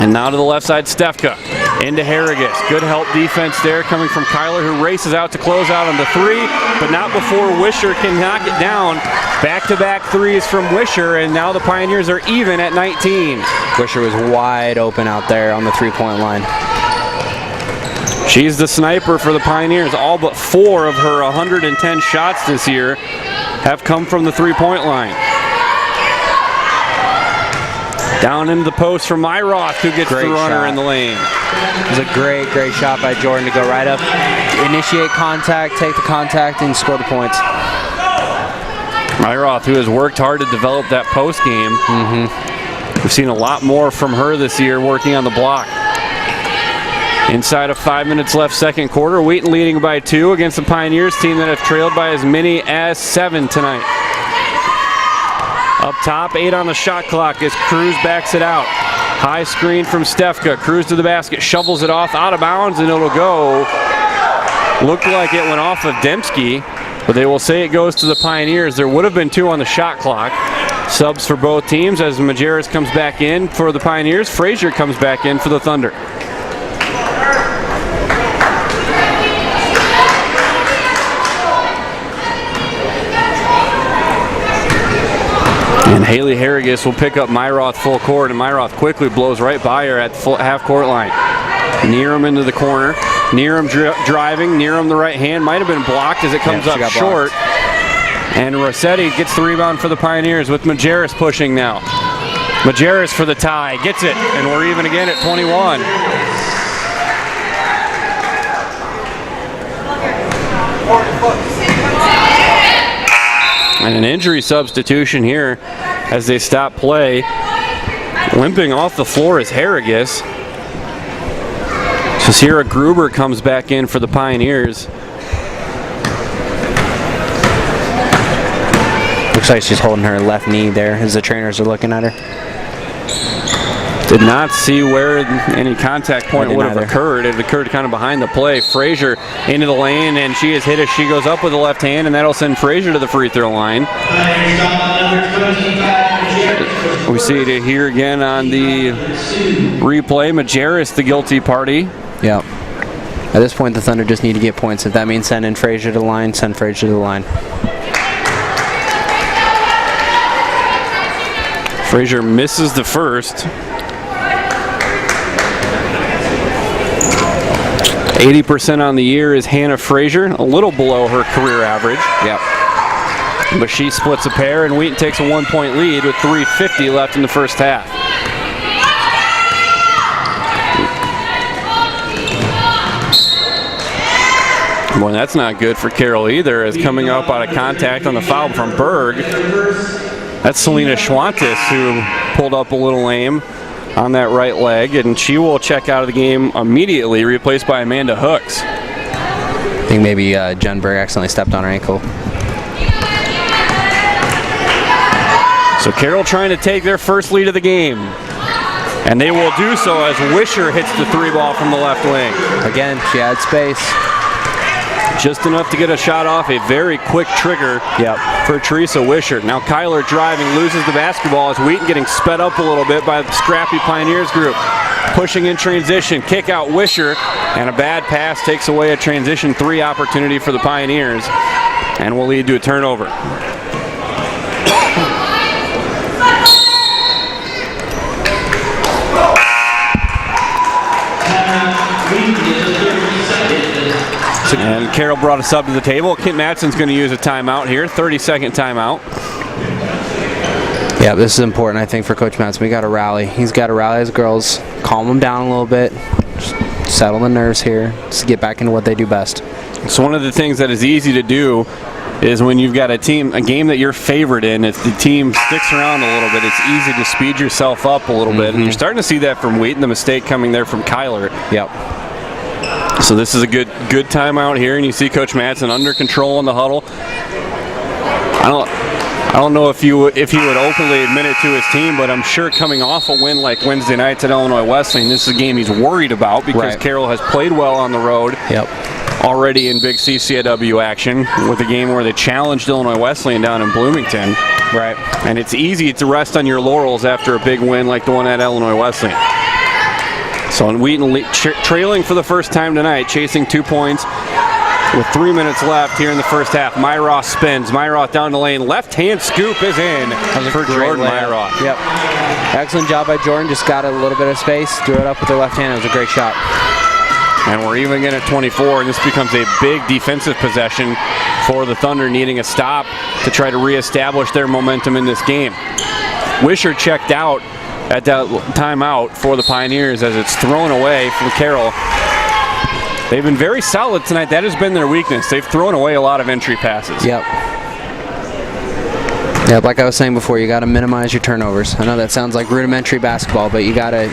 And now to the left side, Stefka. Into Harrigus. Good help defense there coming from Kyler, who races out to close out on the three, but not before Wisher can knock it down. Back-to-back threes from Wisher, and now the Pioneers are even at 19. Wisher was wide open out there on the three-point line. She's the sniper for the Pioneers. All but 4 of her 110 shots this year have come from the three-point line. Down into the post from Myroth, who gets the runner in the lane. It was a great shot by Jordan to go right up, initiate contact, take the contact, and score the points. Myroth, who has worked hard to develop that post game. We've seen a lot more from her this year working on the block. Inside of 5 minutes left, second quarter. Wheaton leading by 2 against the Pioneers, team that have trailed by as many as 7 tonight. Up top, 8 on the shot clock as Cruz backs it out. High screen from Stefka. Cruz to the basket, shovels it off, out of bounds, and it'll go. Looked like it went off of Dembski, but they will say it goes to the Pioneers. There would have been 2 on the shot clock. Subs for both teams as Majerus comes back in for the Pioneers. Frazier comes back in for the Thunder. And Haley Harrigus will pick up Myroth full court, and Myroth quickly blows right by her at the full half-court line. Neerum into the corner. Neerum driving. Neerum the right hand. Might have been blocked as it comes up short. And Rossetti gets the rebound for the Pioneers with Majerus pushing now. Majerus for the tie. Gets it, and we're even again at 21. And an injury substitution here as they stop play. Limping off the floor is Harrigus. So Sierra Gruber comes back in for the Pioneers. Looks like she's holding her left knee there as the trainers are looking at her. Did not see where any contact point would have occurred. It occurred kind of behind the play. Frazier into the lane, and she is hit as she goes up with the left hand, and that'll send Frazier to the free throw line. We see it here again on the replay. Majerus, the guilty party. Yep. At this point, the Thunder just need to get points. If that means sending Frazier to the line, send Frazier to the line. Frazier misses the first. 80% on the year is Hannah Frazier, a little below her career average. Yep. But she splits a pair, and Wheaton takes a 1-point lead with 3:50 left in the first half. Boy, that's not good for Carroll either, as coming up out of contact on the foul from Berg. That's Selena Schwantes, who pulled up a little lame on that right leg, and she will check out of the game immediately, replaced by Amanda Hooks. I think maybe Jen Berg accidentally stepped on her ankle. So Carroll trying to take their first lead of the game. And they will do so as Wisher hits the 3-ball from the left wing. Again, she had space. Just enough to get a shot off, a very quick trigger for Teresa Wisher. Now Kyler driving, loses the basketball as Wheaton getting sped up a little bit by the scrappy Pioneers group. Pushing in transition, kick out Wisher, and a bad pass takes away a transition 3 opportunity for the Pioneers and will lead to a turnover. And Carroll brought a sub to the table. Kent Matson's going to use a timeout here, 30-second timeout. Yeah, this is important, I think, for Coach Matson. We got to rally. He's got to rally his girls, calm them down a little bit, just settle the nerves here, just get back into what they do best. So one of the things that is easy to do is when you've got a game that you're favored in, if the team sticks around a little bit, it's easy to speed yourself up a little bit. And you're starting to see that from Wheaton, the mistake coming there from Kyler. Yep. So this is a good timeout here, and you see Coach Matson under control in the huddle. I don't know if he would openly admit it to his team, but I'm sure coming off a win like Wednesday night at Illinois Wesleyan, this is a game he's worried about because Carroll has played well on the road. Already in big CCIW action with a game where they challenged Illinois Wesleyan down in Bloomington. And it's easy to rest on your laurels after a big win like the one at Illinois Wesleyan. So Wheaton trailing for the first time tonight, chasing 2 points with 3 minutes left here in the first half. Myroth spins. Myroth down the lane. Left-hand scoop is in for Jordan Myroth. Excellent job by Jordan. Just got a little bit of space, threw it up with her left hand. It was a great shot. And we're even again at 24, and this becomes a big defensive possession for the Thunder, needing a stop to try to reestablish their momentum in this game. Wisher checked out at that timeout for the Pioneers as it's thrown away from Carroll. They've been very solid tonight. That has been their weakness. They've thrown away a lot of entry passes. Like I was saying before, you got to minimize your turnovers. I know that sounds like rudimentary basketball, but you gotta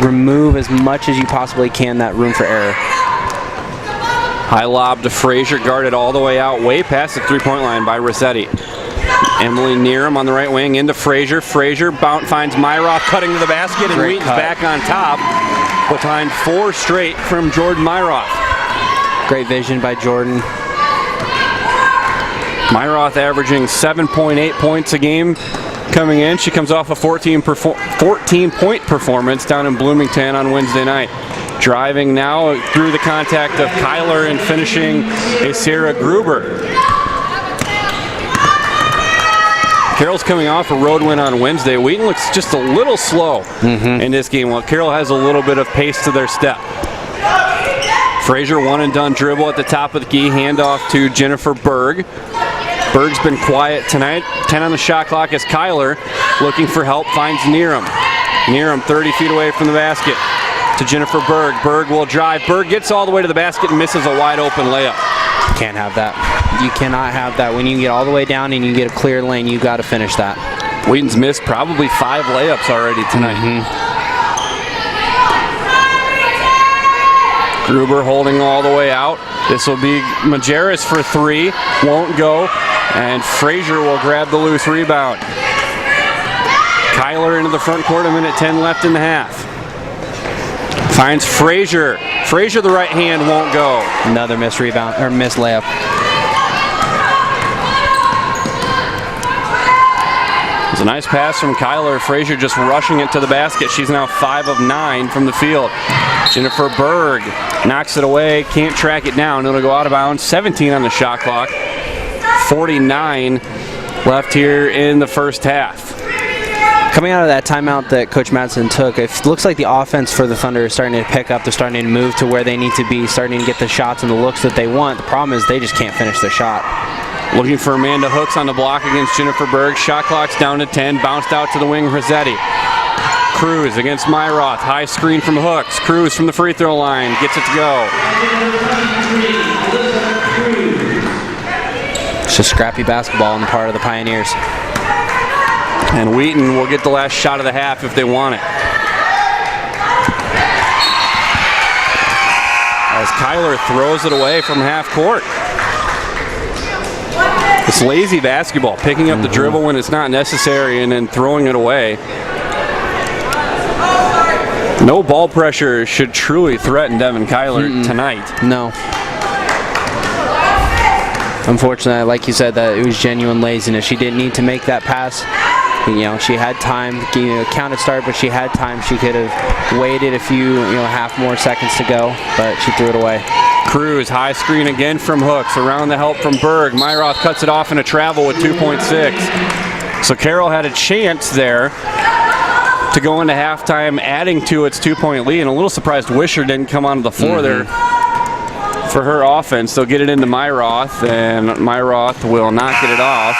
remove as much as you possibly can that room for error. High lob to Frazier, guarded all the way out, way past the three-point line by Rossetti. Emily Neerum on the right wing into Frazier. Frazier finds Myroth cutting to the basket, and Wheaton's back on top. Behind 4 straight from Jordan Myroth. Great vision by Jordan. Myroth averaging 7.8 points a game coming in. She comes off a 14-point performance down in Bloomington on Wednesday night. Driving now through the contact of Kyler and finishing is Sarah Gruber. Carroll's coming off a road win on Wednesday. Wheaton looks just a little slow in this game, while Carroll has a little bit of pace to their step. Frazier one and done dribble at the top of the key, handoff to Jennifer Berg. Berg's been quiet tonight. 10 on the shot clock as Kyler, looking for help, finds Neerum. Neerum 30 feet away from the basket to Jennifer Berg. Berg will drive. Berg gets all the way to the basket and misses a wide open layup. Can't have that. You cannot have that. When you get all the way down and you get a clear lane, you got to finish that. Wheaton's missed probably 5 layups already tonight. Gruber holding all the way out. This will be Majerus for 3. Won't go. And Frazier will grab the loose rebound. Kyler into the front court, a minute 10 left in the half. Finds Frazier. Frazier, the right hand, won't go. Another missed rebound, or missed layup. It's a nice pass from Kyler. Frazier just rushing it to the basket. She's now 5 of 9 from the field. Jennifer Berg knocks it away, can't track it down. It'll go out of bounds. 17 on the shot clock. 49 left here in the first half. Coming out of that timeout that Coach Madsen took, it looks like the offense for the Thunder is starting to pick up. They're starting to move to where they need to be, starting to get the shots and the looks that they want. The problem is they just can't finish the shot. Looking for Amanda Hooks on the block against Jennifer Berg. Shot clock's down to 10. Bounced out to the wing, Rossetti. Cruz against Myroth. High screen from Hooks. Cruz from the free throw line. Gets it to go. It's just scrappy basketball on the part of the Pioneers. And Wheaton will get the last shot of the half if they want it. As Kyler throws it away from half court. It's lazy basketball, picking up the dribble when it's not necessary and then throwing it away. No ball pressure should truly threaten Devin Kyler tonight. No. Unfortunately, like you said, that it was genuine laziness. She didn't need to make that pass. You know, she had time. Count it start, but she had time. She could have waited a few, half more seconds to go, but she threw it away. Cruz, high screen again from Hooks. Around the help from Berg. Myroth cuts it off in a travel with 2.6. So Carroll had a chance there to go into halftime, adding to its 2-point lead. And a little surprised Wisher didn't come onto the floor there for her offense. They'll get it into Myroth, and Myroth will not get it off.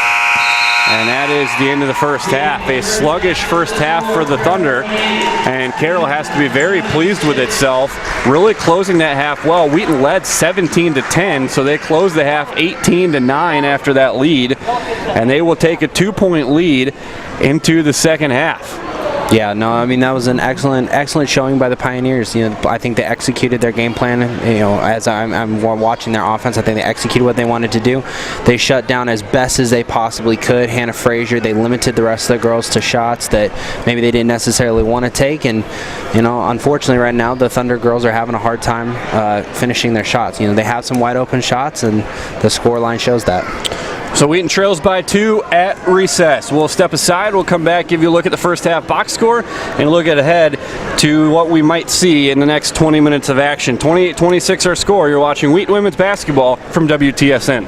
And that is the end of the first half. A sluggish first half for the Thunder, and Carroll has to be very pleased with itself, really closing that half well. Wheaton led 17-10, so they closed the half 18-9 after that lead, and they will take a 2-point lead into the second half. Yeah, no, I mean, that was an excellent showing by the Pioneers. I think they executed their game plan. As I'm watching their offense, I think they executed what they wanted to do. They shut down as best as they possibly could. Hannah Frazier, they limited the rest of the girls to shots that maybe they didn't necessarily want to take. And, unfortunately right now, the Thunder girls are having a hard time finishing their shots. They have some wide open shots, and the score line shows that. So Wheaton trails by 2 at recess. We'll step aside. We'll come back, give you a look at the first half box score, and look ahead to what we might see in the next 20 minutes of action. 28-26 our score. You're watching Wheaton Women's Basketball from WTSN.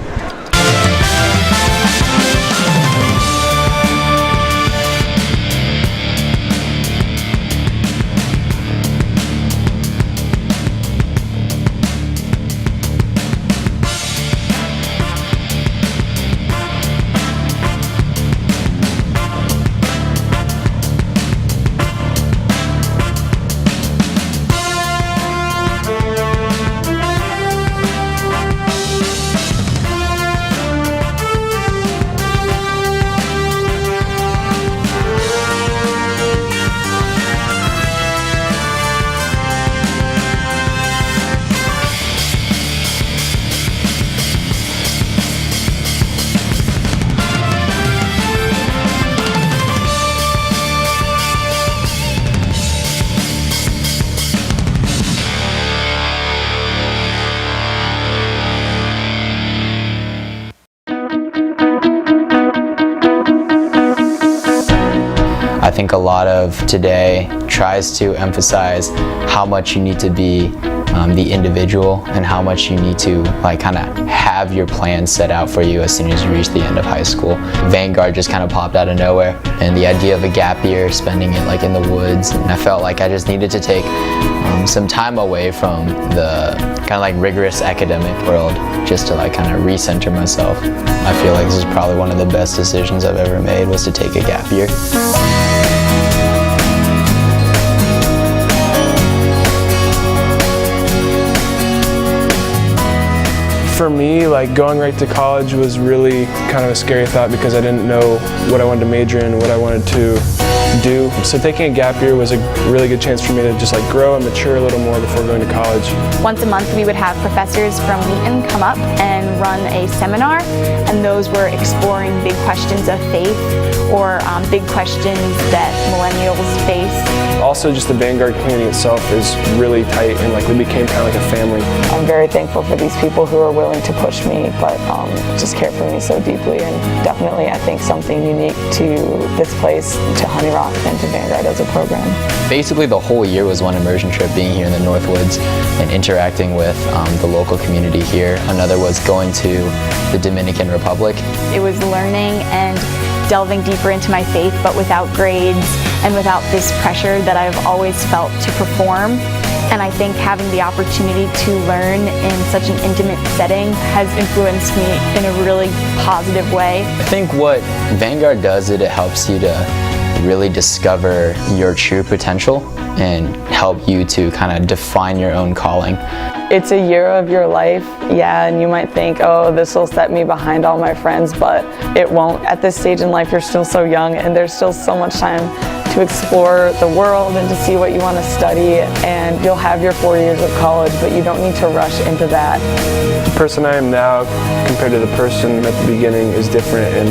I think a lot of today tries to emphasize how much you need to be the individual and how much you need to kind of have your plan set out for you as soon as you reach the end of high school. Vanguard just kind of popped out of nowhere, and the idea of a gap year, spending it in the woods, and I felt like I just needed to take some time away from the kind of rigorous academic world just to kind of recenter myself. I feel like this is probably one of the best decisions I've ever made, was to take a gap year. For me, going right to college was really kind of a scary thought because I didn't know what I wanted to major in, what I wanted to do. So taking a gap year was a really good chance for me to just grow and mature a little more before going to college. Once a month we would have professors from Wheaton come up and run a seminar, and those were exploring big questions of faith or big questions that millennials face. Also, just the Vanguard community itself is really tight, and we became kind of like a family. I'm very thankful for these people who are willing to push me, but just care for me so deeply, and definitely I think something unique to this place, to Honey Rock, and to Vanguard as a program. Basically the whole year was one immersion trip, being here in the Northwoods and interacting with the local community here. Another was going to the Dominican Republic. It was learning and delving deeper into my faith, but without grades and without this pressure that I've always felt to perform. And I think having the opportunity to learn in such an intimate setting has influenced me in a really positive way. I think what Vanguard does is it helps you to really discover your true potential and help you to kind of define your own calling. It's a year of your life, yeah, and you might think, oh, this will set me behind all my friends, but it won't. At this stage in life, you're still so young, and there's still so much time to explore the world and to see what you want to study, and you'll have your 4 years of college, but you don't need to rush into that. The person I am now compared to the person at the beginning is different in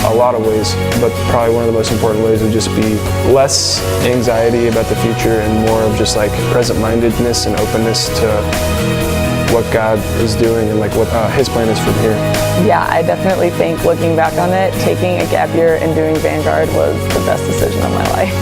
a lot of ways, but probably one of the most important ways would just be less anxiety about the future and more of just present-mindedness and openness to what God is doing and what His plan is from here. Yeah, I definitely think, looking back on it, taking a gap year and doing Vanguard was the best decision of my life.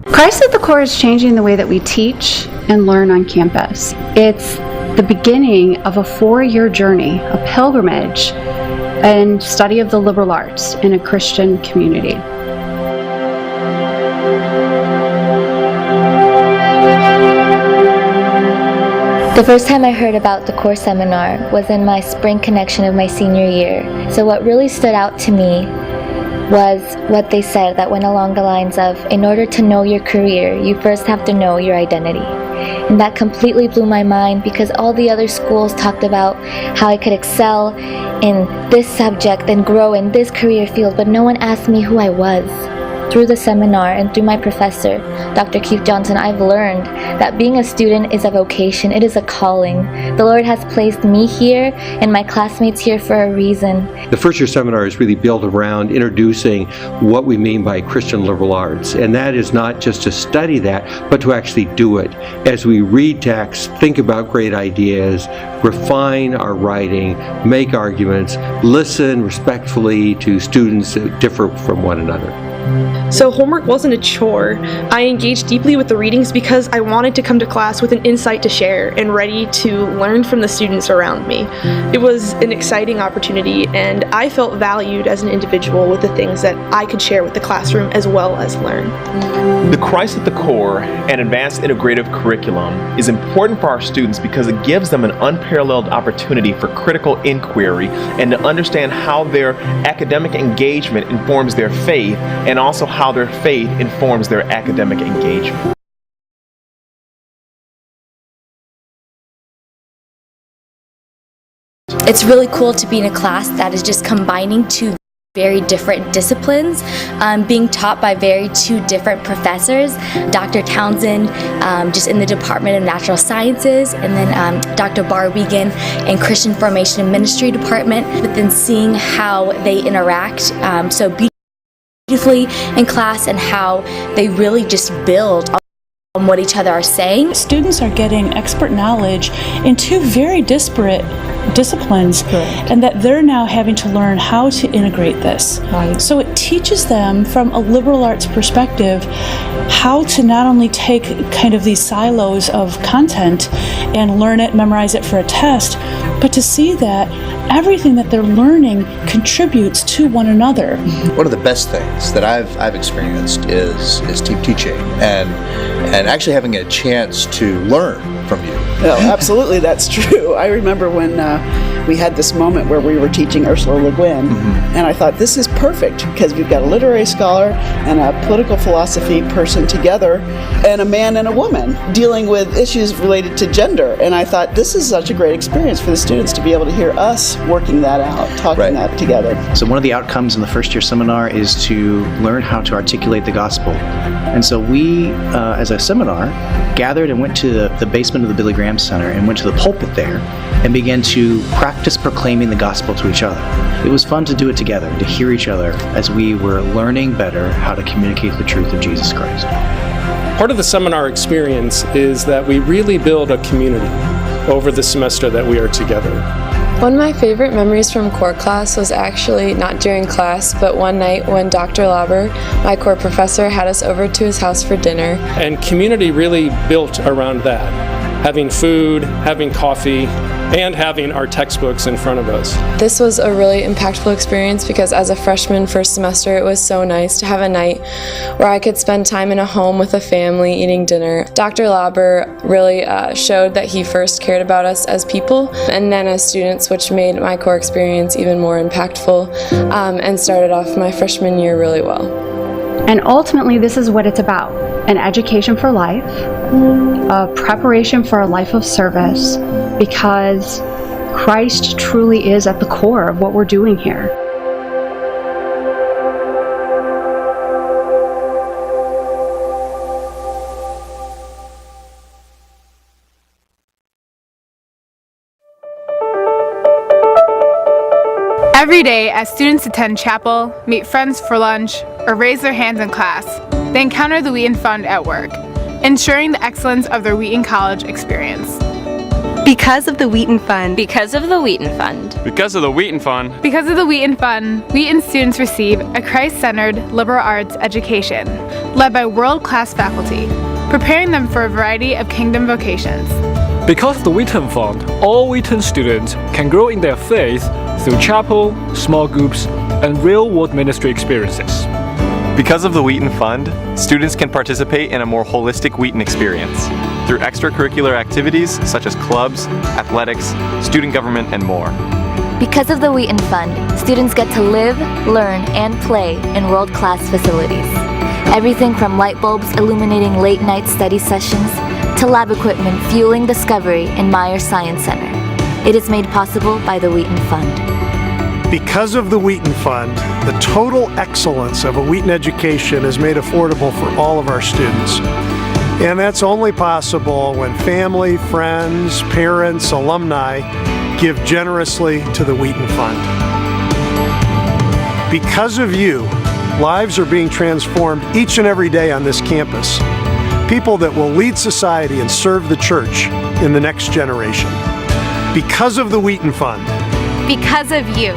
Christ at the Core is changing the way that we teach and learn on campus. It's the beginning of a 4-year journey, a pilgrimage, and study of the liberal arts in a Christian community. The first time I heard about the Core Seminar was in my spring connection of my senior year. So what really stood out to me was what they said that went along the lines of, in order to know your career, you first have to know your identity. And that completely blew my mind because all the other schools talked about how I could excel in this subject and grow in this career field, but no one asked me who I was. Through the seminar and through my professor, Dr. Keith Johnson, I've learned that being a student is a vocation. It is a calling. The Lord has placed me here and my classmates here for a reason. The first year seminar is really built around introducing what we mean by Christian liberal arts. And that is not just to study that, but to actually do it. As we read texts, think about great ideas, refine our writing, make arguments, listen respectfully to students that differ from one another. So homework wasn't a chore. I engaged deeply with the readings because I wanted to come to class with an insight to share and ready to learn from the students around me. It was an exciting opportunity, and I felt valued as an individual with the things that I could share with the classroom as well as learn. The Christ at the Core and advanced integrative curriculum is important for our students because it gives them an unparalleled opportunity for critical inquiry and to understand how their academic engagement informs their faith and also how their faith informs their academic engagement. It's really cool to be in a class that is just combining two very different disciplines, being taught by two different professors. Dr. Townsend, just in the Department of Natural Sciences, and then Dr. Barwigan in Christian Formation and Ministry Department, but then seeing how they interact so beautifully in class and how they really just build on what each other are saying. Students are getting expert knowledge in two very disparate disciplines, and that they're now having to learn how to integrate this. Right. So it teaches them from a liberal arts perspective how to not only take kind of these silos of content and learn it, memorize it for a test, but to see that everything that they're learning contributes to one another. One of the best things that I've experienced is team teaching and actually having a chance to learn from you. No, absolutely, that's true. I remember when we had this moment where we were teaching Ursula Le Guin, and I thought this is perfect because we've got a literary scholar and a political philosophy person together, and a man and a woman dealing with issues related to gender. And I thought this is such a great experience for the students to be able to hear us working that out, talking that together. So one of the outcomes in the first year seminar is to learn how to articulate the gospel. And so we, as a seminar, gathered and went to the basement of the Billy Graham Center and went to the pulpit there and began to practice proclaiming the gospel to each other. It was fun to do it together, to hear each other as we were learning better how to communicate the truth of Jesus Christ. Part of the seminar experience is that we really build a community over the semester that we are together. One of my favorite memories from core class was actually not during class, but one night when Dr. Lauber, my core professor, had us over to his house for dinner. And community really built around that. Having food, having coffee, and having our textbooks in front of us. This was a really impactful experience because as a freshman first semester, it was so nice to have a night where I could spend time in a home with a family eating dinner. Dr. Lauber really showed that he first cared about us as people and then as students, which made my core experience even more impactful and started off my freshman year really well. And ultimately, this is what it's about: an education for life, a preparation for a life of service, because Christ truly is at the core of what we're doing here. Every day, as students attend chapel, meet friends for lunch, or raise their hands in class, they encounter the Wheaton Fund at work, ensuring the excellence of their Wheaton College experience. Because of the Wheaton Fund. Because of the Wheaton Fund. Because of the Wheaton Fund. Because of the Wheaton Fund, Wheaton students receive a Christ-centered liberal arts education, led by world-class faculty, preparing them for a variety of kingdom vocations. Because of the Wheaton Fund, all Wheaton students can grow in their faith through chapel, small groups, and real-world ministry experiences. Because of the Wheaton Fund, students can participate in a more holistic Wheaton experience through extracurricular activities such as clubs, athletics, student government, and more. Because of the Wheaton Fund, students get to live, learn, and play in world-class facilities. Everything from light bulbs illuminating late-night study sessions to lab equipment fueling discovery in Myers Science Center. It is made possible by the Wheaton Fund. Because of the Wheaton Fund, the total excellence of a Wheaton education is made affordable for all of our students. And that's only possible when family, friends, parents, alumni give generously to the Wheaton Fund. Because of you, lives are being transformed each and every day on this campus. People that will lead society and serve the church in the next generation. Because of the Wheaton Fund. Because of you.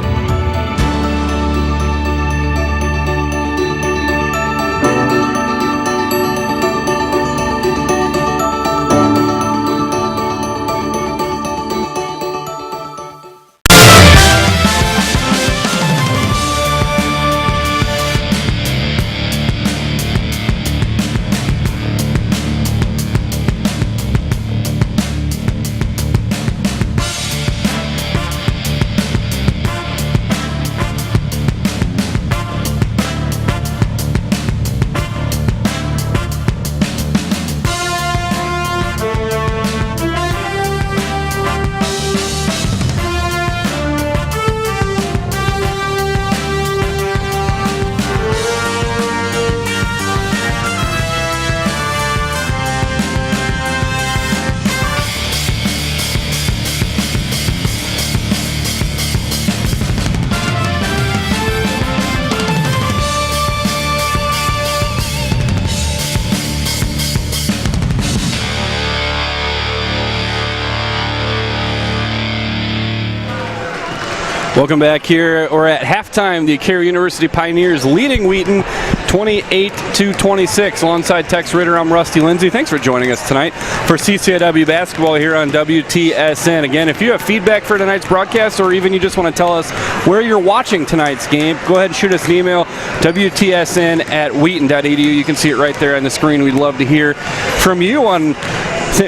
Welcome back here. We're at halftime. The Carroll University Pioneers leading Wheaton 28-26. Alongside Tex Ritter, I'm Rusty Lindsay. Thanks for joining us tonight for CCIW basketball here on WTSN. Again, if you have feedback for tonight's broadcast, or even you just want to tell us where you're watching tonight's game, go ahead and shoot us an email, WTSN@wheaton.edu. You can see it right there on the screen. We'd love to hear from you on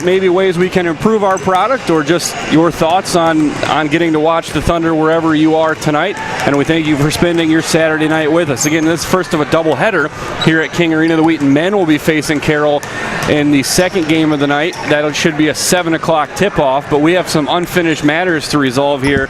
maybe ways we can improve our product, or just your thoughts on getting to watch the Thunder wherever you are tonight. And we thank you for spending your Saturday night with us. Again, this is first of a doubleheader here at King Arena. The Wheaton men will be facing Carroll in the second game of the night. That should be a 7 o'clock tip-off, but we have some unfinished matters to resolve here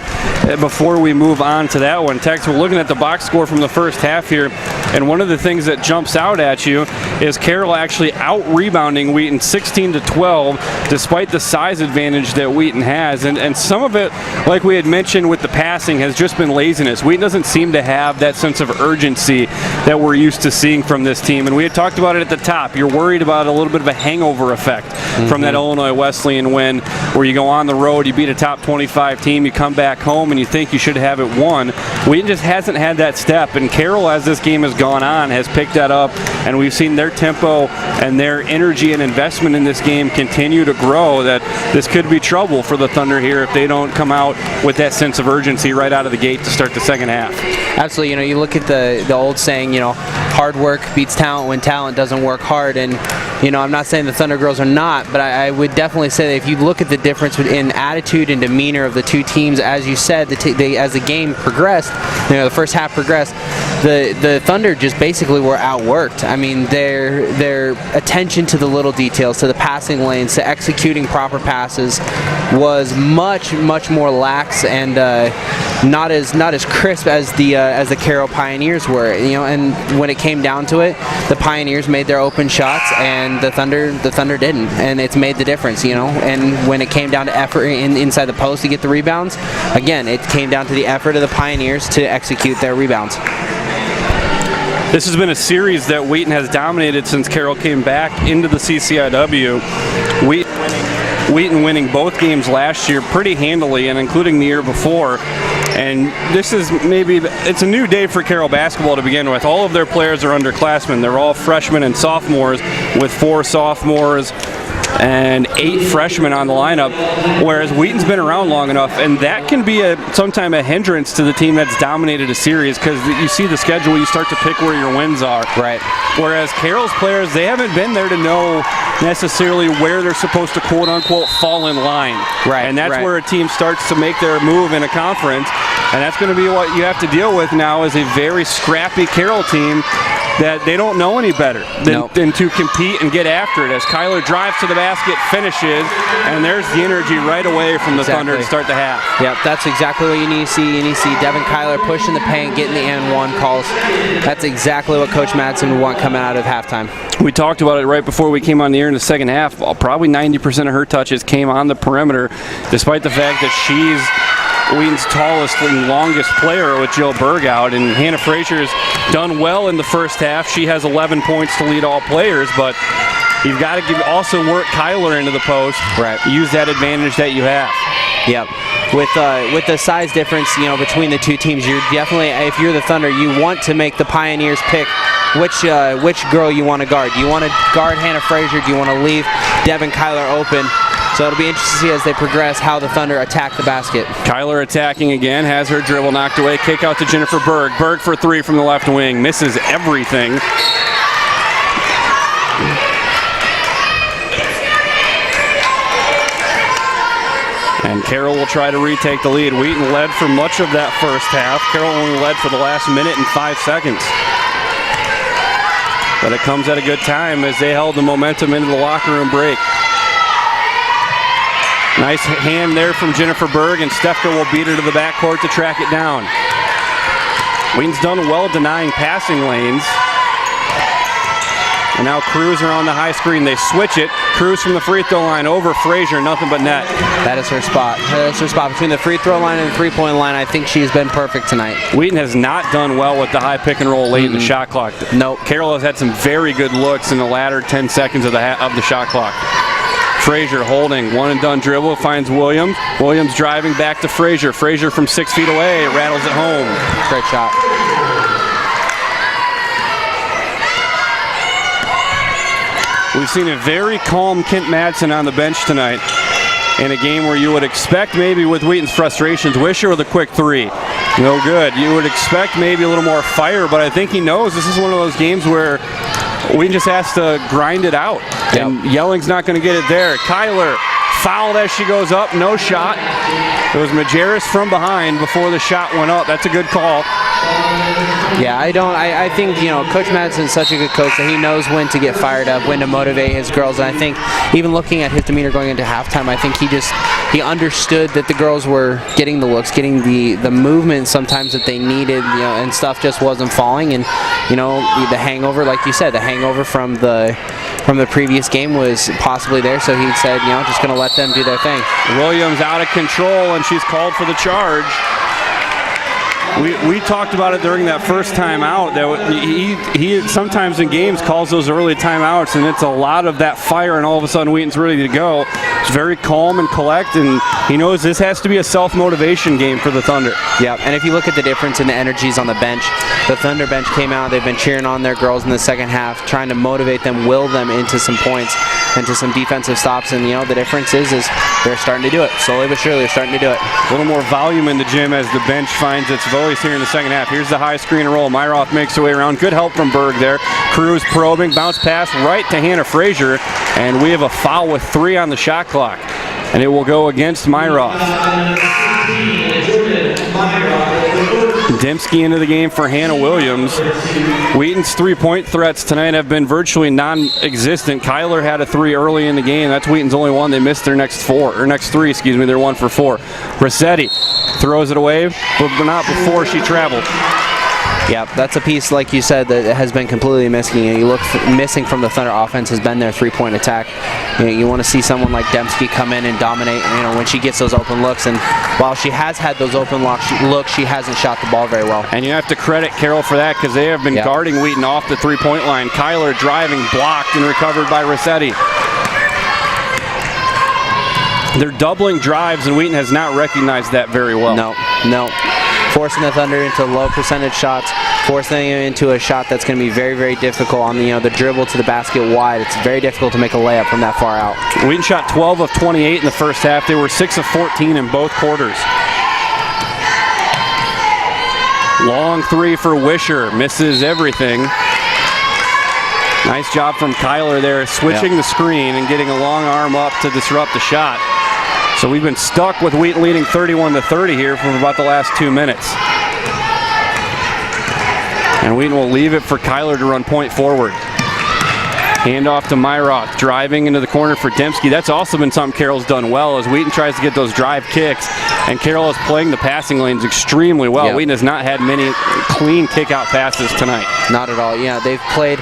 before we move on to that one. Tex, we're looking at the box score from the first half here, and one of the things that jumps out at you is Carroll actually out-rebounding Wheaton 16-12, despite the size advantage that Wheaton has. And some of it, like we had mentioned with the passing, has just been laziness. Wheaton doesn't seem to have that sense of urgency that we're used to seeing from this team. And we had talked about it at the top. You're worried about a little bit of a hangover effect from that Illinois Wesleyan win, where you go on the road, you beat a top 25 team, you come back home, and you think you should have it won. Wheaton just hasn't had that step. And Carroll, as this game has gone on, has picked that up. And we've seen their tempo and their energy and investment in this game continue to grow, that this could be trouble for the Thunder here if they don't come out with that sense of urgency right out of the gate to start the second half. Absolutely. You know, you look at the old saying, you know, hard work beats talent when talent doesn't work hard. And, you know, I'm not saying the Thunder girls are not, but I would definitely say that if you look at the difference in attitude and demeanor of the two teams, as you said, as the game progressed, you know, the first half progressed, the Thunder just basically were outworked. I mean, their attention to the little details, to the passing lanes, to executing proper passes was much more lax and not as crisp as the Carroll Pioneers were. You know, and when it came down to it, the Pioneers made their open shots and the Thunder didn't, and it's made the difference. You know, and when it came down to effort inside the post to get the rebounds, again, it came down to the effort of the Pioneers to execute their rebounds. This has been a series that Wheaton has dominated since Carroll came back into the CCIW. Wheaton winning both games last year pretty handily, and including the year before. And this is it's a new day for Carroll basketball to begin with. All of their players are underclassmen. They're all freshmen and sophomores, with 4 sophomores and 8 freshmen on the lineup, whereas Wheaton's been around long enough, and that can be sometimes a hindrance to the team that's dominated a series, because you see the schedule, you start to pick where your wins are. Right. Whereas Carroll's players, they haven't been there to know necessarily where they're supposed to quote-unquote fall in line. Right. And that's where a team starts to make their move in a conference, and that's going to be what you have to deal with now, is a very scrappy Carroll team that they don't know any better than to compete and get after it. As Kyler drives to the basket, finishes, and there's the energy right away from the Thunder to start the half. Yep, that's exactly what you need to see. You need to see Devin Kyler pushing the paint, getting the and-one calls. That's exactly what Coach Madsen would want coming out of halftime. We talked about it right before we came on the air in the second half. Probably 90% of her touches came on the perimeter, despite the fact that she's Wheaton's tallest and longest player with Jill Berg out. And Hannah Frazier's done well in the first half. She has 11 points to lead all players, but you've got to also work Kyler into the post. Right. Use that advantage that you have. Yep. With the size difference, between the two teams, you're definitely, if you're the Thunder, you want to make the Pioneers pick which girl you want to guard. Do you want to guard Hannah Frazier? Do you want to leave Devin Kyler open? So it'll be interesting to see as they progress how the Thunder attack the basket. Kyler attacking again, has her dribble knocked away. Kick out to Jennifer Berg. Berg for three from the left wing. Misses everything. And Carroll will try to retake the lead. Wheaton led for much of that first half. Carroll only led for the last minute and 5 seconds. But it comes at a good time as they held the momentum into the locker room break. Nice hand there from Jennifer Berg, and Stefka will beat her to the backcourt to track it down. Wheaton's done well denying passing lanes. And now Cruz are on the high screen. They switch it. Cruz from the free throw line over Frazier, nothing but net. That is her spot. That's her spot between the free throw line and the three-point line. I think she's been perfect tonight. Wheaton has not done well with the high pick and roll late in the shot clock. Nope. Carroll has had some very good looks in the latter 10 seconds of the shot clock. Frazier holding, one and done dribble, finds Williams. Williams driving back to Frazier. Frazier from 6 feet away, rattles it home. Great shot. We've seen a very calm Kent Madsen on the bench tonight in a game where you would expect maybe with Wheaton's frustrations, Wisher with a quick three. No good. You would expect maybe a little more fire, but I think he knows this is one of those games where Wheaton just has to grind it out. Yep. And Yelling's not going to get it there. Kyler fouled as she goes up, no shot. It was Majerus from behind before the shot went up. That's a good call. Yeah, I think, Coach Madsen's such a good coach that he knows when to get fired up, when to motivate his girls. And I think even looking at his demeanor going into halftime, I think he understood that the girls were getting the looks, getting the movement sometimes that they needed, and stuff just wasn't falling. And, the hangover, like you said, the hangover from the previous game was possibly there. So he said, just going to let them do their thing. Williams out of control, and she's called for the charge. We talked about it during that first timeout, that he sometimes in games calls those early timeouts, and it's a lot of that fire, and all of a sudden Wheaton's ready to go. It's very calm and collect, and he knows this has to be a self-motivation game for the Thunder. Yeah, and if you look at the difference in the energies on the bench, the Thunder bench came out, they've been cheering on their girls in the second half, trying to motivate them, will them into some points, into some defensive stops, and the difference is they're starting to do it. Slowly but surely they're starting to do it. A little more volume in the gym as the bench finds its voice here in the second half. Here's the high screen and roll. Myroth makes her way around. Good help from Berg there. Cruz probing, bounce pass right to Hannah Frazier, and we have a foul with 3 on the shot clock, and it will go against Myroth. Dembski into the game for Hannah Williams. Wheaton's three-point threats tonight have been virtually non-existent. Kyler had a 3 early in the game. That's Wheaton's only one. They missed their next 3, They're 1 for 4. Rossetti throws it away, but not before she traveled. Yeah, that's a piece, like you said, that has been completely missing. You look missing from the Thunder offense has been their three-point attack. You want to see someone like Dembski come in and dominate. When she gets those open looks, and while she has had those open looks, she hasn't shot the ball very well. And you have to credit Carroll for that, because they have been guarding Wheaton off the three-point line. Kyler driving, blocked, and recovered by Rossetti. They're doubling drives, and Wheaton has not recognized that very well. No. Forcing the Thunder into low percentage shots, forcing them into a shot that's going to be very, very difficult on the dribble to the basket wide. It's very difficult to make a layup from that far out. Wheaton shot 12 of 28 in the first half. They were 6 of 14 in both quarters. Long 3 for Wisher, misses everything. Nice job from Kyler there, switching the screen and getting a long arm up to disrupt the shot. So we've been stuck with Wheaton leading 31-30 here for about the last 2 minutes. And Wheaton will leave it for Kyler to run point forward. Hand off to Myroth, driving into the corner for Dembski. That's also been something Carroll's done well, as Wheaton tries to get those drive kicks, and Carroll is playing the passing lanes extremely well. Yep. Wheaton has not had many clean kick-out passes tonight. Not at all. Yeah, they've played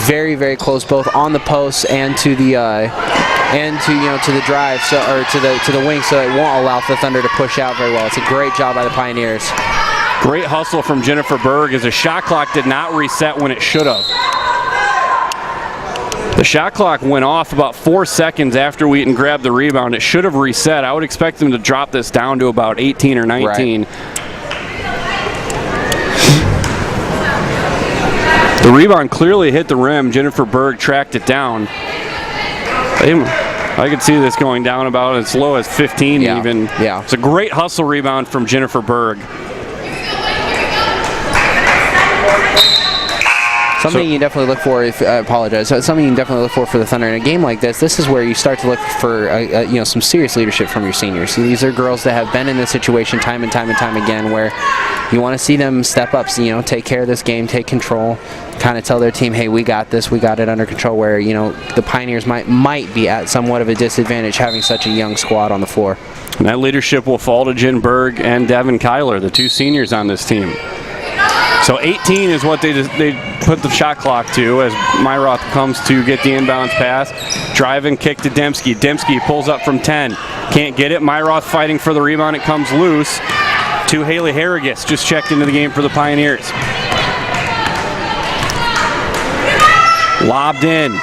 very, very close, both on the posts and to the to the drive, or to the wing, so it won't allow the Thunder to push out very well. It's a great job by the Pioneers. Great hustle from Jennifer Berg, as the shot clock did not reset when it should have. The shot clock went off about 4 seconds after Wheaton grabbed the rebound. It should have reset. I would expect them to drop this down to about 18 or 19. Right. The rebound clearly hit the rim. Jennifer Berg tracked it down. I could see this going down about as low as 15 even. Yeah. It's a great hustle rebound from Jennifer Berg. Something you definitely look for. Something you can definitely look for the Thunder in a game like this. This is where you start to look for some serious leadership from your seniors. So these are girls that have been in this situation time and time again, where you want to see them step up. So, take care of this game, take control, kind of tell their team, hey, we got this, we got it under control. Where the Pioneers might be at somewhat of a disadvantage having such a young squad on the floor. And that leadership will fall to Jen Berg and Devin Kyler, the two seniors on this team. So 18 is what they put the shot clock to, as Myroth comes to get the inbounds pass. Drive and kick to Dembski. Dembski pulls up from 10. Can't get it. Myroth fighting for the rebound. It comes loose to Haley Harrigus. Just checked into the game for the Pioneers. Lobbed in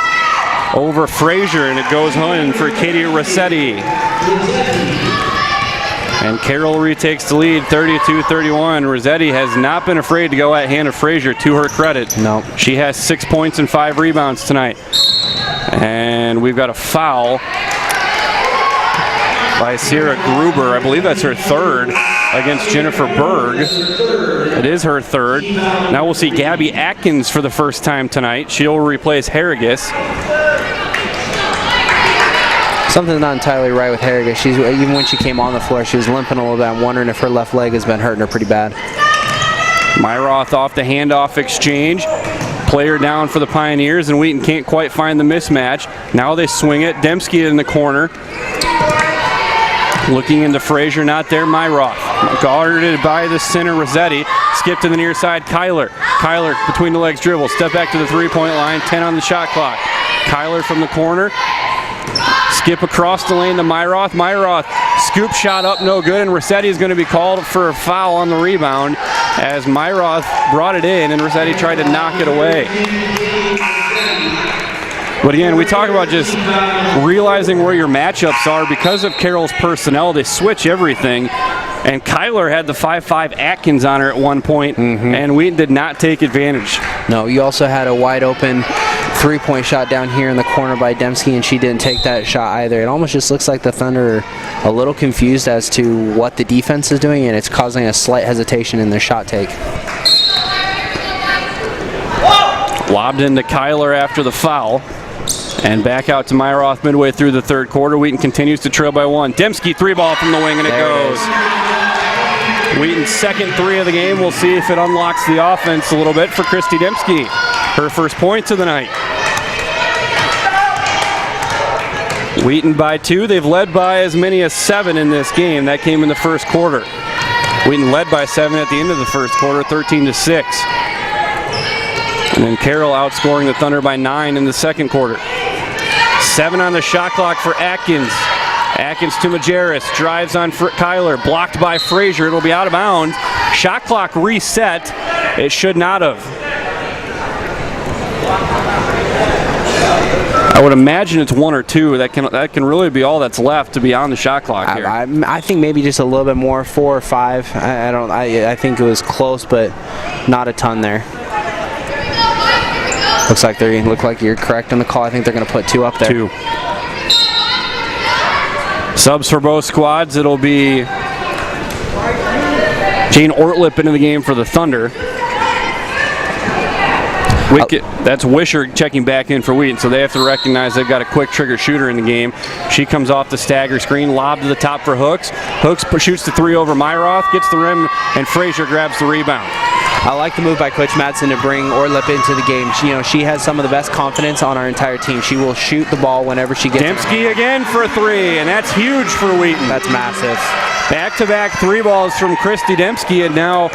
over Frazier, and it goes home for Katie Rossetti. And Carroll retakes the lead, 32-31. Rossetti has not been afraid to go at Hannah Frazier, to her credit. No. She has 6 points and 5 rebounds tonight. And we've got a foul by Sierra Gruber. I believe that's her third against Jennifer Berg. It is her third. Now we'll see Gabby Atkins for the first time tonight. She'll replace Harrigus. Something's not entirely right with Harrigus. Even when she came on the floor, she was limping a little bit. I'm wondering if her left leg has been hurting her pretty bad. Myroth off the handoff exchange. Player down for the Pioneers, and Wheaton can't quite find the mismatch. Now they swing it. Dembski in the corner. Looking into Frazier, not there. Myroth guarded by the center Rossetti. Skip to the near side. Kyler between the legs dribble. Step back to the three-point line. 10 on the shot clock. Kyler from the corner. Skip across the lane to Myroth. Myroth, scoop shot up, no good, and Rossetti is going to be called for a foul on the rebound, as Myroth brought it in and Rossetti tried to knock it away. But again, we talk about just realizing where your matchups are. Because of Carroll's personnel, they switch everything. And Kyler had the 5'5" Atkins on her at one point, and Wheaton did not take advantage. No, you also had a wide open three-point shot down here in the corner by Dembski, and she didn't take that shot either. It almost just looks like the Thunder are a little confused as to what the defense is doing, and it's causing a slight hesitation in their shot take. Lobbed into Kyler after the foul. And back out to Myroth midway through the third quarter. Wheaton continues to trail by one. Dembski, three ball from the wing, and it goes. Wheaton's second three of the game. We'll see if it unlocks the offense a little bit for Christy Dembski. Her first points of the night. Wheaton by 2. They've led by as many as 7 in this game. That came in the first quarter. Wheaton led by 7 at the end of the first quarter, 13-6. And then Carroll outscoring the Thunder by 9 in the second quarter. 7 on the shot clock for Atkins. Atkins to Majerus, drives on Kyler, blocked by Frazier. It'll be out of bounds. Shot clock reset. It should not have. I would imagine it's 1 or 2. That can really be all that's left to be on the shot clock here. I think maybe just a little bit more, 4 or 5. I think it was close, but not a ton there. Looks like you're correct on the call. I think they're going to put 2 up there. 2. Subs for both squads. It'll be Jane Ortlip into the game for the Thunder. That's Wisher checking back in for Wheaton, so they have to recognize they've got a quick trigger shooter in the game. She comes off the stagger screen, lob to the top for Hooks. Hooks shoots the 3 over Myroth, gets the rim, and Frazier grabs the rebound. I like the move by Coach Madsen to bring Orlip into the game. She has some of the best confidence on our entire team. She will shoot the ball whenever she gets it. Dembski again for 3, and that's huge for Wheaton. That's massive. Back-to-back 3 balls from Christy Dembski, and now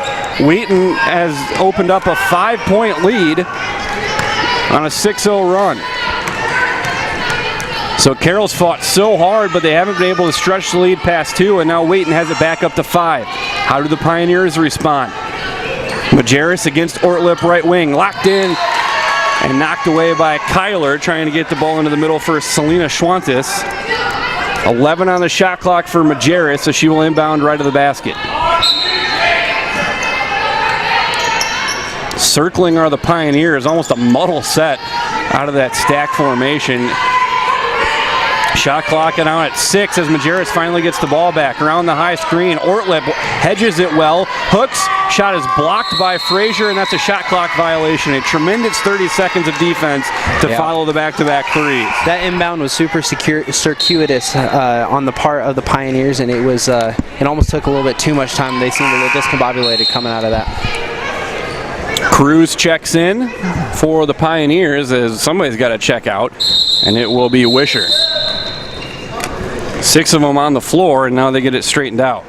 Wheaton has opened up a 5-point lead on a 6-0 run. So Carroll's fought so hard, but they haven't been able to stretch the lead past 2, and now Wheaton has it back up to 5. How do the Pioneers respond? Majerus against Ortlip right wing, locked in and knocked away by Kyler, trying to get the ball into the middle for Selena Schwantes. 11 on the shot clock for Majerus, so she will inbound right to the basket. Circling are the Pioneers, almost a muddle set out of that stack formation. Shot clock and out at 6 as Majerus finally gets the ball back. Around the high screen, Ortlip hedges it well. Hooks, shot is blocked by Frazier, and that's a shot clock violation. A tremendous 30 seconds of defense to follow the back-to-back threes. That inbound was super circuitous on the part of the Pioneers, and it was it almost took a little bit too much time. They seemed a little discombobulated coming out of that. Cruz checks in for the Pioneers as somebody's got to check out, and it will be Wisher. 6 of them on the floor, and now they get it straightened out.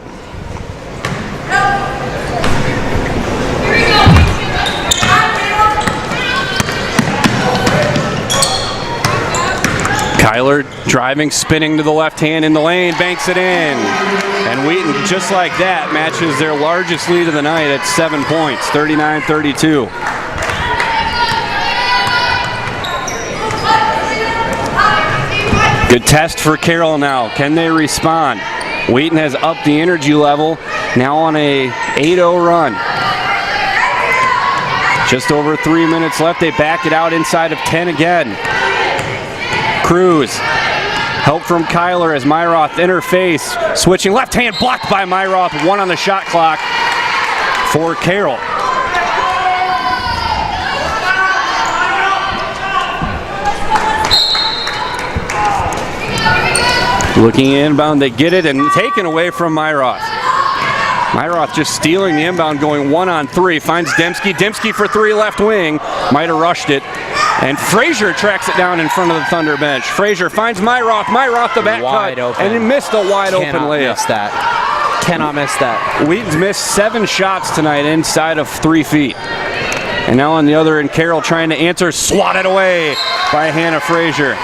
Kyler driving, spinning to the left hand in the lane, banks it in. And Wheaton, just like that, matches their largest lead of the night at 7 points, 39-32. Good test for Carroll now. Can they respond? Wheaton has upped the energy level, now on a 8-0 run. Just over 3 minutes left. They back it out inside of 10 again. Cruz, help from Kyler as Myroth interface, switching left hand, blocked by Myroth. 1 on the shot clock for Carroll. Looking inbound, they get it and taken away from Myroth. Myroth just stealing the inbound, going 1-on-3, finds Dembski. Dembski for 3 left wing, might have rushed it. And Frazier tracks it down in front of the Thunder bench. Frazier finds Myroth. Myroth the back wide cut, open. and he missed a wide open layup. Miss that. Cannot miss that. Wheaton's missed 7 shots tonight inside of 3 feet. And now on the other end, Carroll trying to answer, swatted away by Hannah Frazier.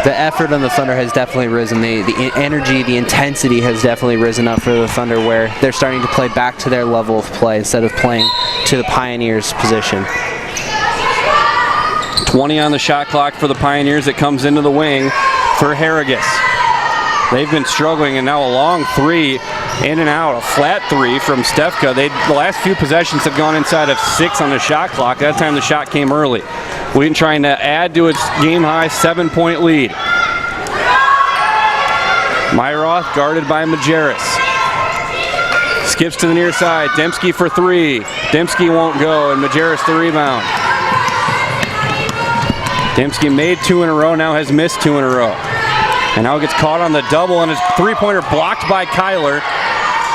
The effort on the Thunder has definitely risen. The energy, the intensity has definitely risen up for the Thunder, where they're starting to play back to their level of play instead of playing to the Pioneers' position. 20 on the shot clock for the Pioneers. It comes into the wing for Harrigus. They've been struggling, and now a long 3 in and out, a flat 3 from Stefka. The last few possessions have gone inside of 6 on the shot clock. That time the shot came early. Wheaton trying to add to its game-high 7-point lead. Myroth guarded by Majerus. Skips to the near side. Dembski for 3. Dembski won't go, and Majerus the rebound. Dembski made 2 in a row, now has missed 2 in a row. And now gets caught on the double, and his 3-pointer blocked by Kyler.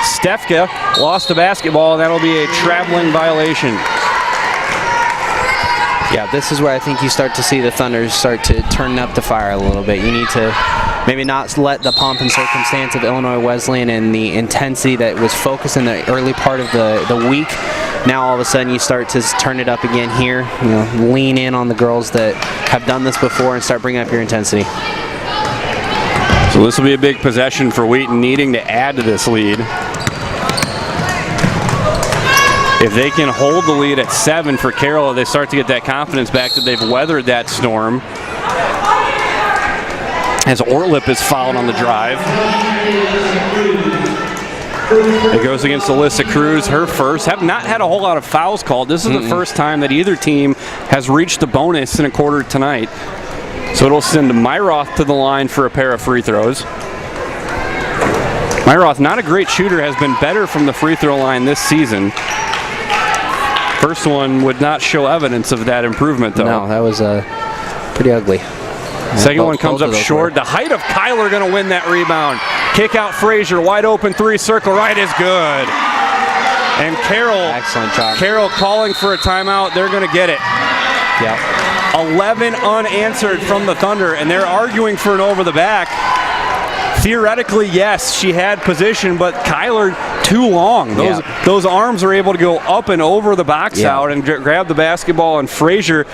Stefka lost the basketball, and that'll be a traveling violation. Yeah, this is where I think you start to see the Thunder start to turn up the fire a little bit. You need to maybe not let the pomp and circumstance of Illinois Wesleyan and the intensity that was focused in the early part of the week. Now all of a sudden you start to turn it up again here. You know, lean in on the girls that have done this before and start bringing up your intensity. So this will be a big possession for Wheaton, needing to add to this lead. If they can hold the lead at 7 for Carroll, they start to get that confidence back that they've weathered that storm. As Ortlip is fouled on the drive. It goes against Alyssa Cruz, her first. Have not had a whole lot of fouls called. This is the first time that either team has reached the bonus in a quarter tonight. So it'll send Myroth to the line for a pair of free throws. Myroth, not a great shooter, has been better from the free throw line this season. First one would not show evidence of that improvement, though. No, that was pretty ugly. Second one comes up short. The height of Kyler going to win that rebound. Kick out Frazier, wide open three, circle right is good. And excellent job. Carroll calling for a timeout. They're going to get it. Yep. 11 unanswered from the Thunder, and they're arguing for an over the back. Theoretically, yes, she had position, but Kyler too long. Those arms are able to go up and over the box out and grab the basketball, and Frazier.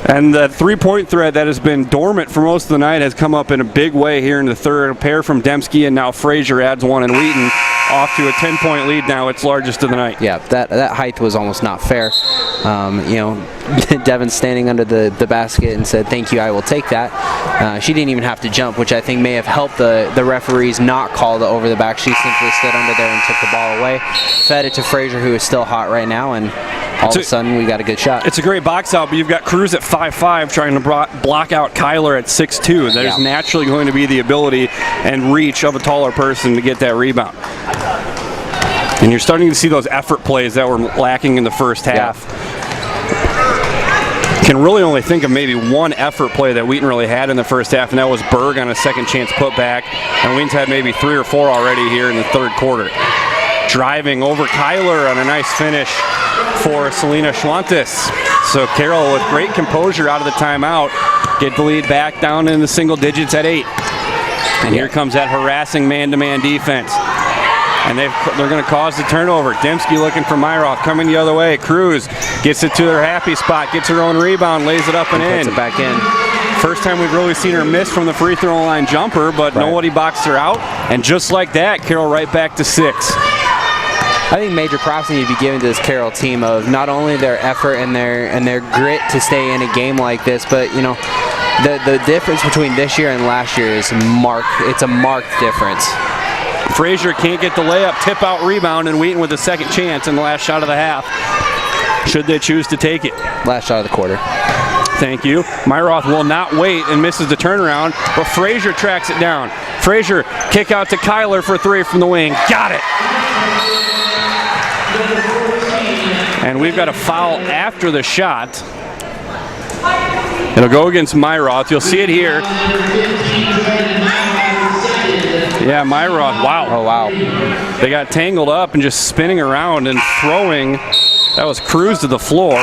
And the three-point threat that has been dormant for most of the night has come up in a big way here in the third. A pair from Dembski, and now Frazier adds one, and Wheaton off to a 10-point lead now, its largest of the night. Yeah, that height was almost not fair. Devin standing under the basket and said, "Thank you, I will take that." She didn't even have to jump, which I think may have helped the referees not call the over the back. She simply stood under there and took the ball away, fed it to Frazier, who is still hot right now, and all of a sudden we got a good shot. It's a great box out, but you've got Cruz at 5'5", trying to block out Kyler at 6'2". There's naturally going to be the ability and reach of a taller person to get that rebound. And you're starting to see those effort plays that were lacking in the first half. Can really only think of maybe one effort play that Wheaton really had in the first half, and that was Berg on a second chance putback. And Wheaton's had maybe 3 or 4 already here in the third quarter. Driving over Kyler on a nice finish for Selena Schwantes. So Carroll, with great composure out of the timeout, get the lead back down in the single digits at 8. And here comes that harassing man-to-man defense. And they're going to cause the turnover. Dembski looking for Myroth, coming the other way. Cruz gets it to her happy spot, gets her own rebound, lays it up and in. Puts it back in. First time we've really seen her miss from the free throw line jumper, but nobody boxed her out. And just like that, Carroll right back to 6. I think major props need to be given to this Carroll team of not only their effort and their grit to stay in a game like this, but the difference between this year and last year is marked. It's a marked difference. Frazier can't get the layup, tip out rebound, and Wheaton with a second chance in the last shot of the half, should they choose to take it. Last shot of the quarter. Thank you. Myroth will not wait and misses the turnaround, but Frazier tracks it down. Frazier, kick out to Kyler for 3 from the wing. Got it! And we've got a foul after the shot. It'll go against Myroth. You'll see it here. Yeah, Myroth, wow. Oh, wow. They got tangled up and just spinning around and throwing. That was Cruz to the floor.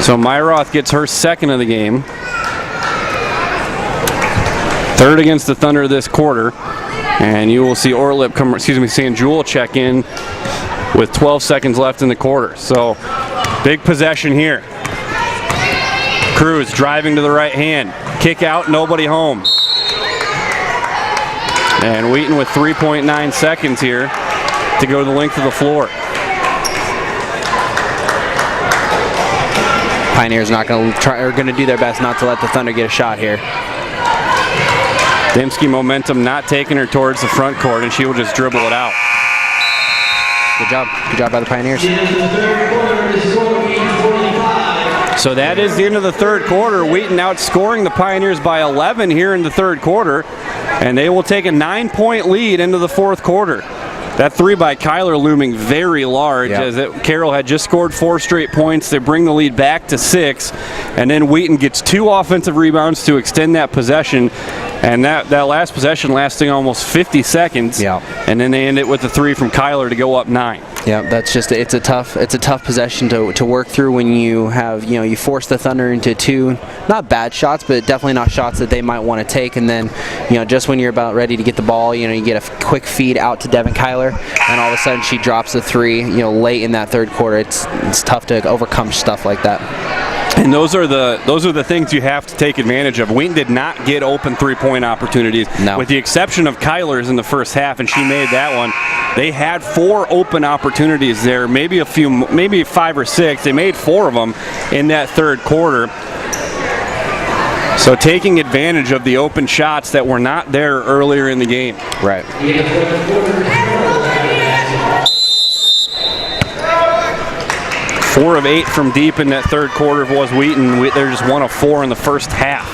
So Myroth gets her second of the game. Third against the Thunder this quarter. And you will see St. Jewel check in with 12 seconds left in the quarter. So big possession here. Cruz driving to the right hand. Kick out, nobody home. And Wheaton with 3.9 seconds here to go the length of the floor. Pioneers are going to do their best not to let the Thunder get a shot here. Dembski momentum not taking her towards the front court, and she will just dribble it out. Good job. Good job by the Pioneers. So that is the end of the third quarter. Wheaton outscoring the Pioneers by 11 here in the third quarter, and they will take a 9-point lead into the fourth quarter. That 3 by Kyler looming very large, as Carroll had just scored 4 straight points. They bring the lead back to 6, and then Wheaton gets 2 offensive rebounds to extend that possession. And that last possession lasting almost 50 seconds. And then they end it with the 3 from Kyler to go up 9. Yeah, that's just it's a tough possession to work through when you have you force the Thunder into 2 not bad shots, but definitely not shots that they might want to take, and then just when you're about ready to get the ball, you get a quick feed out to Devin Kyler, and all of a sudden she drops the 3 late in that third quarter. It's tough to overcome stuff like that. And those are the things you have to take advantage of. Wheaton did not get open 3-point opportunities, with the exception of Kyler's in the first half, and she made that one. They had 4 open opportunities there, maybe 5 or 6. They made 4 of them in that third quarter. So taking advantage of the open shots that were not there earlier in the game. Right. 4 of 8 from deep in that third quarter was Wheaton. They're just 1 of 4 in the first half.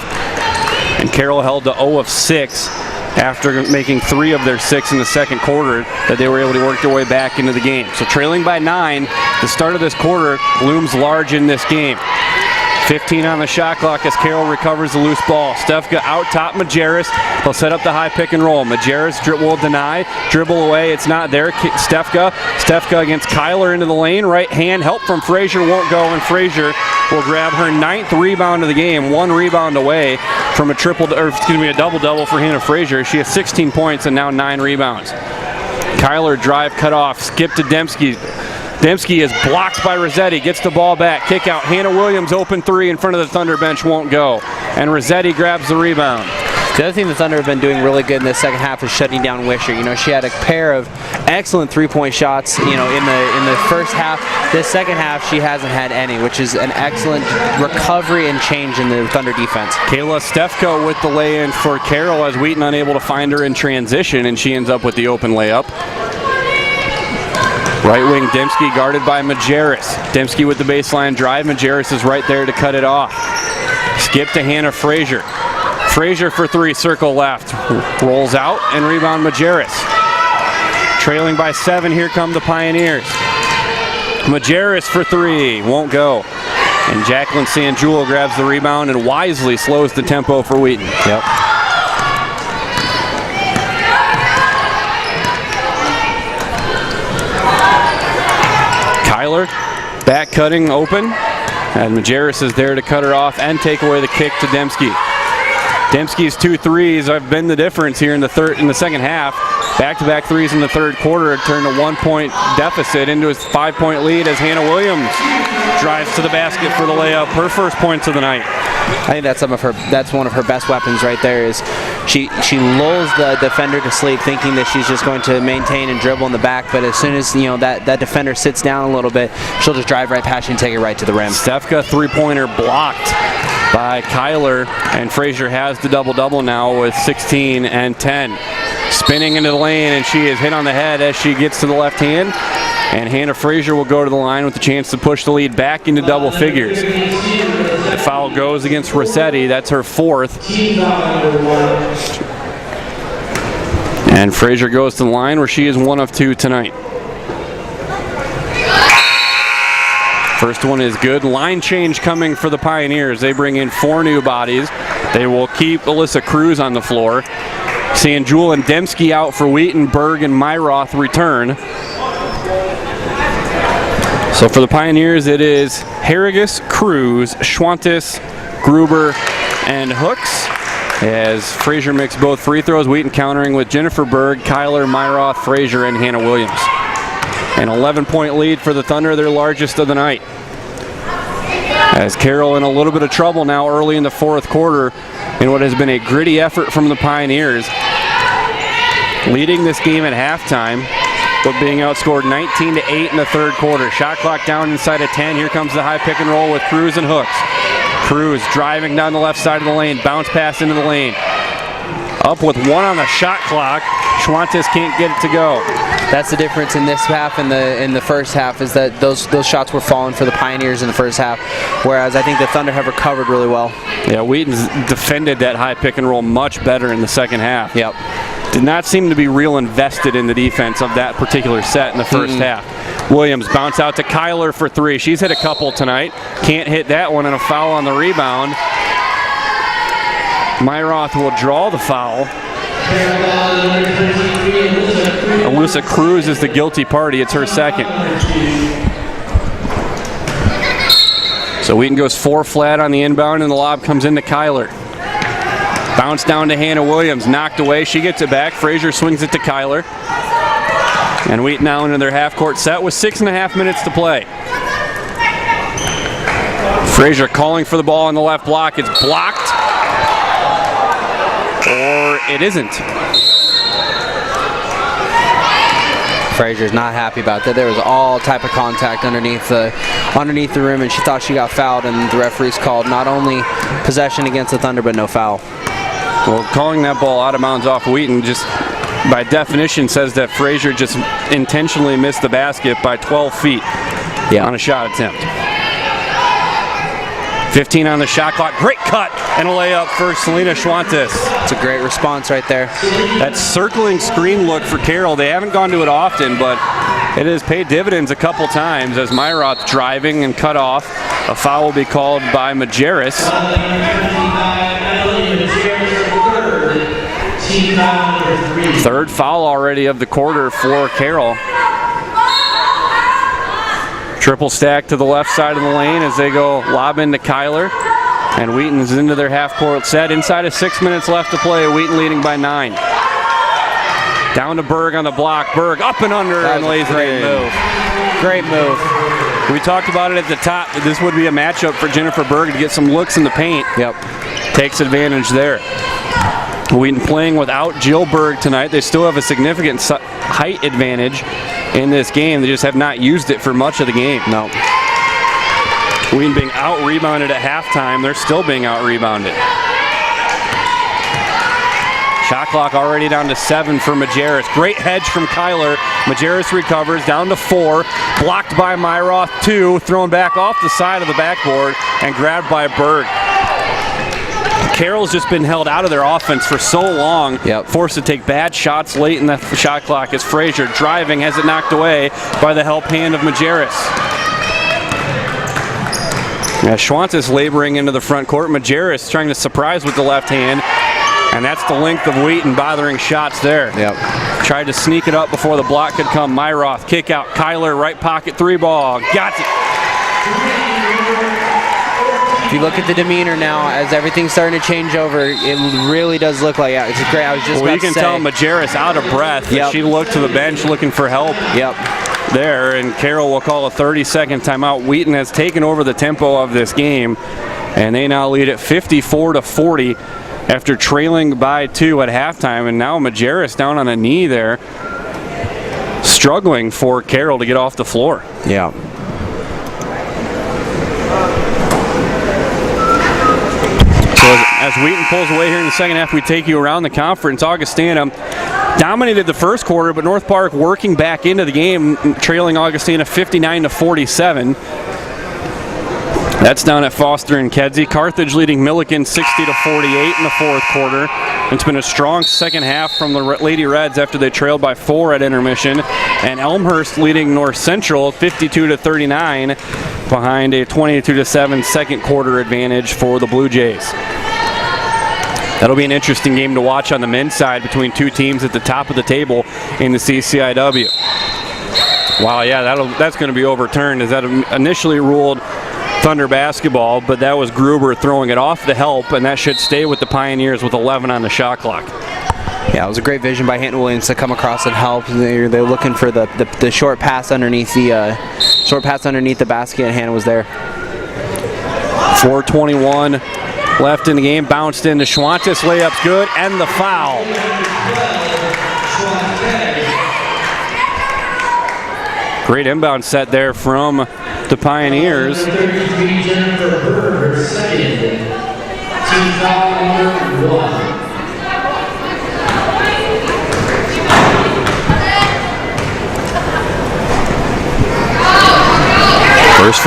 And Carroll held to 0 of 6 after making 3 of their 6 in the second quarter, that they were able to work their way back into the game. So trailing by 9, the start of this quarter looms large in this game. 15 on the shot clock as Carroll recovers the loose ball. Stefka out top Majerus. They'll set up the high pick and roll. Majerus will deny, dribble away. It's not there. Stefka against Kyler into the lane. Right hand help from Frazier won't go, and Frazier will grab her 9th rebound of the game. 1 rebound away from a double-double for Hannah Frazier. She has 16 points and now 9 rebounds. Kyler drive cut off. Skip to Dembski. Dembski is blocked by Rossetti, gets the ball back, kick out. Hannah Williams open 3 in front of the Thunder bench, won't go. And Rossetti grabs the rebound. The other thing the Thunder have been doing really good in the second half is shutting down Wisher. You know, she had a pair of excellent 3-point shots, you know, in the first half. This second half, she hasn't had any, which is an excellent recovery and change in the Thunder defense. Kayla Stefko with the lay-in for Carroll as Wheaton unable to find her in transition, and she ends up with the open layup. Right wing Dembski guarded by Majerus. Dembski with the baseline drive. Majerus is right there to cut it off. Skip to Hannah Frazier. Frazier for 3, circle left. Rolls out and rebound Majerus. Trailing by 7, here come the Pioneers. Majerus for 3, won't go. And Jacqueline Sanjul grabs the rebound and wisely slows the tempo for Wheaton. Yep. Kyler back cutting open, and Majerus is there to cut her off and take away the kick to Dembski. Dembski's 2 threes have been the difference here in the second half. Back-to-back threes in the third quarter turned a 1-point deficit into his 5-point lead as Hannah Williams drives to the basket for the layup, her first points of the night. I think that's one of her best weapons right there. Is she lulls the defender to sleep, thinking that she's just going to maintain and dribble in the back. But as soon as that defender sits down a little bit, she'll just drive right past you and take it right to the rim. Stefka 3-pointer blocked by Kyler, and Frazier has the double-double now with 16 and 10. Spinning into the lane, and she is hit on the head as she gets to the left hand. And Hannah Frazier will go to the line with the chance to push the lead back into double figures. The foul goes against Rossetti. That's her 4th. And Frazier goes to the line where she is 1 of 2 tonight. First one is good. Line change coming for the Pioneers. They bring in 4 new bodies. They will keep Alyssa Cruz on the floor. Sanjul and Dembski out for Wheaton. Berg and Myroth return. So for the Pioneers, it is Harrigus, Cruz, Schwantes, Gruber, and Hooks. As Frazier makes both free throws, Wheaton countering with Jennifer Berg, Kyler, Myroth, Frazier, and Hannah Williams. An 11-point lead for the Thunder, their largest of the night. As Carroll in a little bit of trouble now early in the fourth quarter in what has been a gritty effort from the Pioneers. Leading this game at halftime, but being outscored 19-8 in the third quarter. Shot clock down inside of 10. Here comes the high pick and roll with Cruz and Hooks. Cruz driving down the left side of the lane. Bounce pass into the lane. Up with 1 on the shot clock. Schwantes can't get it to go. That's the difference in this half and in the first half, is that those shots were falling for the Pioneers in the first half, whereas I think the Thunder have recovered really well. Yeah, Wheaton's defended that high pick and roll much better in the second half. Yep. Did not seem to be real invested in the defense of that particular set in the first half. Williams bounce out to Kyler for 3. She's hit a couple tonight. Can't hit that one, and a foul on the rebound. Myroth will draw the foul. Alyssa Cruz is the guilty party. It's her second. So Wheaton goes 4 flat on the inbound, and the lob comes into Kyler. Bounce down to Hannah Williams, knocked away. She gets it back. Frazier swings it to Kyler. And Wheaton now into their half-court set with 6.5 minutes to play. Frazier calling for the ball on the left block. It's blocked. Or it isn't. Frazier's not happy about that. There was all type of contact underneath the rim, and she thought she got fouled, and the referees called not only possession against the Thunder, but no foul. Well, calling that ball out of bounds off Wheaton just by definition says that Frazier just intentionally missed the basket by 12 feet on a shot attempt. 15 on the shot clock. Great cut and a layup for Selena Schwantes. It's a great response right there. That circling screen look for Carroll. They haven't gone to it often, but it has paid dividends a couple times as Myroth driving and cut off. A foul will be called by Majerus. Third foul already of the quarter for Carroll. Triple stack to the left side of the lane as they go lob into Kyler. And Wheaton's into their half-court set. Inside of 6 minutes left to play. Wheaton leading by 9. Down to Berg on the block. Berg up and under and lays it in. Great move. We talked about it at the top. This would be a matchup for Jennifer Berg to get some looks in the paint. Yep. Takes advantage there. Wheaton playing without Jill Berg tonight. They still have a significant height advantage in this game. They just have not used it for much of the game. No. Wheaton being out-rebounded at halftime. They're still being out-rebounded. Shot clock already down to 7 for Majerus. Great hedge from Kyler. Majerus recovers down to 4. Blocked by Myroth. 2. Thrown back off the side of the backboard and grabbed by Berg. Carroll's just been held out of their offense for so long, forced to take bad shots late in the shot clock as Frazier driving has it knocked away by the help hand of Majerus. As Schwantes laboring into the front court, Majerus trying to surprise with the left hand, and that's the length of Wheaton bothering shots there. Tried to sneak it up before the block could come. Myroth, kick out, Kyler, right pocket, 3 ball, got it. If you look at the demeanor now, as everything's starting to change over, it really does look like it's great. I was just about you can to say. Tell Majerus out of breath. She looked to the bench looking for help. There, and Carroll will call a 30-second timeout. Wheaton has taken over the tempo of this game, and they now lead at 54-40 after trailing by 2 at halftime. And now Majerus down on a knee there, struggling for Carroll to get off the floor. So as Wheaton pulls away here in the second half, we take you around the conference. Augustana dominated the first quarter, but North Park working back into the game, trailing Augustana 59-47. That's down at Foster and Kedzie. Carthage leading Milliken 60-48 in the fourth quarter. It's been a strong second half from the Lady Reds after they trailed by 4 at intermission. And Elmhurst leading North Central 52-39 behind a 22-7 second quarter advantage for the Blue Jays. That'll be an interesting game to watch on the men's side between two teams at the top of the table in the CCIW. Wow, that's going to be overturned, as that initially ruled Thunder basketball, but that was Gruber throwing it off the help, and that should stay with the Pioneers with 11 on the shot clock. Yeah, it was a great vision by Hannah Williams to come across and help. They're looking for the short pass underneath the basket, and Hannah was there. 4:21 left in the game. Bounced into Schwantes. Layup's good, and the foul. Great inbound set there from the Pioneers.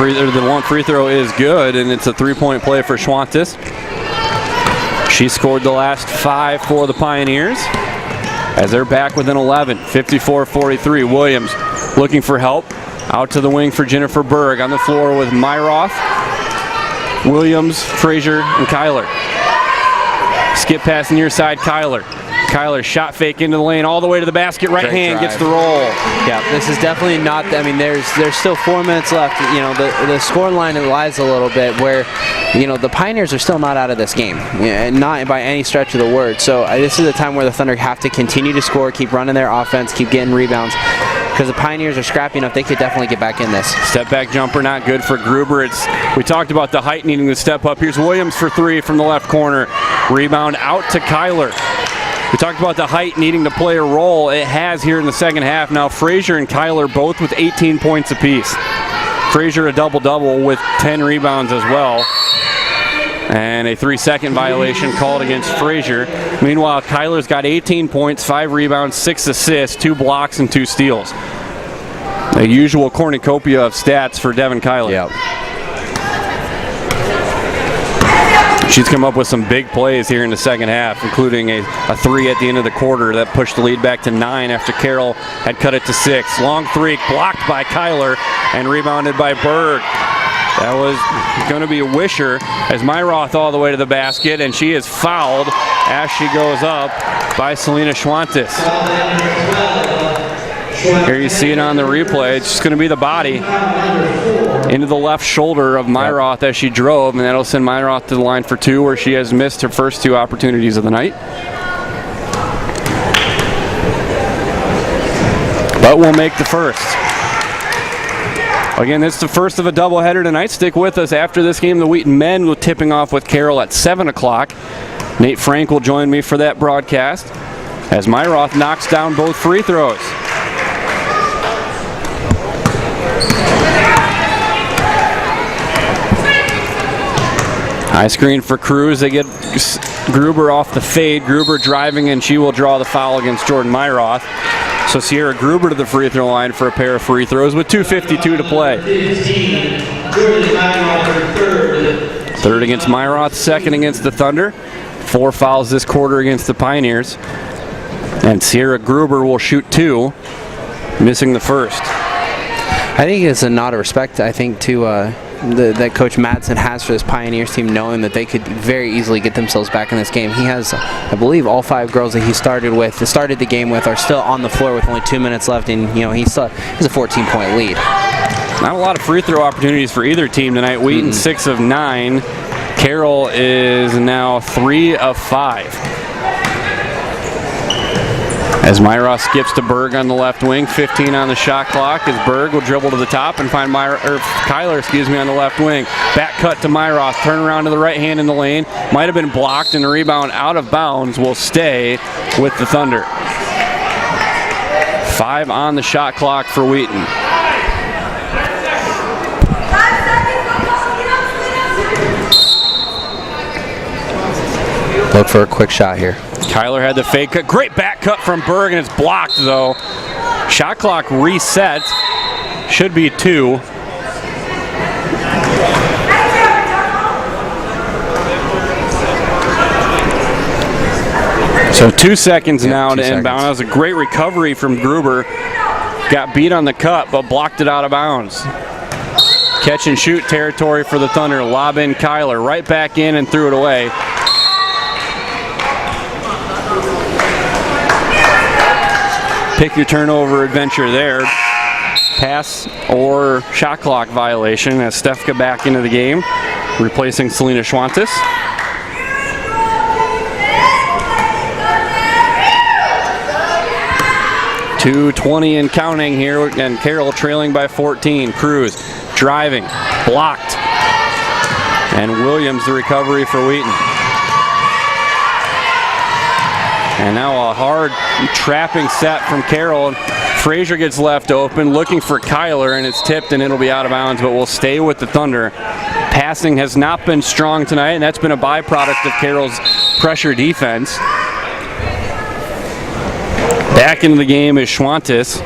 The one free throw is good, and it's a three-point play for Schwantes. She scored the last 5 for the Pioneers as they're back within 11, 54-43. Williams looking for help. Out to the wing for Jennifer Berg. On the floor with Myroth, Williams, Frazier, and Kyler. Skip pass near side, Kyler. Kyler shot fake into the lane all the way to the basket. Right hand gets the roll. Yeah, this is definitely not. I mean, there's still 4 minutes left. You know, the score line lies a little bit where, you know, the Pioneers are still not out of this game, not by any stretch of the word. So this is a time where the Thunder have to continue to score, keep running their offense, keep getting rebounds, because the Pioneers are scrappy enough. They could definitely get back in this. Step back jumper not good for Gruber. We talked about the height needing to step up. Here's Williams for 3 from the left corner. Rebound out to Kyler. We talked about the height needing to play a role. It has here in the second half. Now Frazier and Kyler both with 18 points apiece. Frazier a double-double with 10 rebounds as well. And a 3-second violation called against Frazier. Meanwhile, Kyler's got 18 points, 5 rebounds, 6 assists, 2 blocks, and 2 steals. A usual cornucopia of stats for Devin Kyler. Yep. She's come up with some big plays here in the second half, including a 3 at the end of the quarter that pushed the lead back to 9 after Carroll had cut it to 6. Long 3 blocked by Kyler and rebounded by Berg. That was going to be a wisher as Myroth all the way to the basket, and she is fouled as she goes up by Selena Schwantes. Here you see it on the replay. It's just going to be the body into the left shoulder of Myroth as she drove, and that'll send Myroth to the line for 2, where she has missed her first 2 opportunities of the night. But we'll make the first. Again, this is the first of a doubleheader tonight. Stick with us after this game. The Wheaton men will tipping off with Carroll at 7 o'clock. Nate Frank will join me for that broadcast as Myroth knocks down both free throws. High screen for Cruz. They get Gruber off the fade. Gruber driving, and she will draw the foul against Jordan Myroth. So Sierra Gruber to the free throw line for a pair of free throws with 2:52 to play. Third against Myroth, second against the Thunder. 4 fouls this quarter against the Pioneers. And Sierra Gruber will shoot 2, missing the first. I think it's a nod of respect, I think, to that Coach Madsen has for this Pioneers team, knowing that they could very easily get themselves back in this game. He has, I believe, all 5 girls that he started the game with are still on the floor with only 2 minutes left, and he's a 14-point lead. Not a lot of free throw opportunities for either team tonight. Wheaton 6 of 9. Carroll is now 3 of 5. As Myroth skips to Berg on the left wing, 15 on the shot clock, as Berg will dribble to the top and find Kyler on the left wing. Back cut to Myroth, turn around to the right hand in the lane. Might have been blocked, and the rebound out of bounds will stay with the Thunder. 5 on the shot clock for Wheaton. Look for a quick shot here. Kyler had the fake cut. Great back cut from Berg, and it's blocked, though. Shot clock reset. Should be 2. So 2 seconds now to inbound. That was a great recovery from Gruber. Got beat on the cut, but blocked it out of bounds. Catch and shoot territory for the Thunder. Lob in Kyler. Right back in and threw it away. Pick your turnover adventure there. Pass or shot clock violation as Stefka back into the game, replacing Selena Schwantes. .220 and counting here, and Carroll trailing by 14. Cruz driving, blocked. And Williams the recovery for Wheaton. And now a hard trapping set from Carroll. Frazier gets left open, looking for Kyler, and it's tipped and it'll be out of bounds, but will stay with the Thunder. Passing has not been strong tonight, and that's been a byproduct of Carroll's pressure defense. Back into the game is Schwantes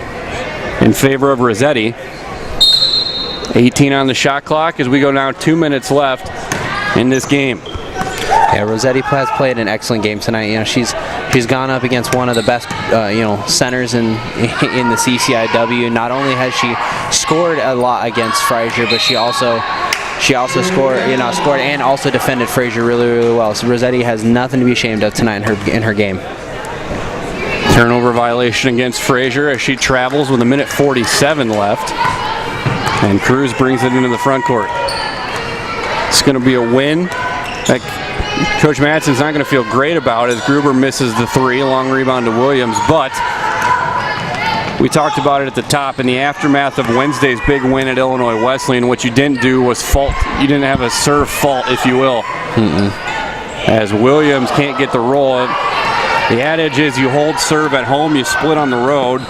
in favor of Rossetti. 18 on the shot clock as we go down 2 minutes left in this game. Yeah, Rossetti has played an excellent game tonight. She's gone up against one of the best centers in the CCIW. Not only has she scored a lot against Frazier, but she also scored and also defended Frazier really, really well. So Rossetti has nothing to be ashamed of tonight in her game. Turnover violation against Frazier as she travels with 1:47 left. And Cruz brings it into the front court. It's going to be a win that Coach Madsen's not going to feel great about as Gruber misses the 3. Long rebound to Williams, but we talked about it at the top. In the aftermath of Wednesday's big win at Illinois Wesleyan, what you didn't do was fault. You didn't have a serve fault, if you will. As Williams can't get the roll. The adage is you hold serve at home, you split on the road.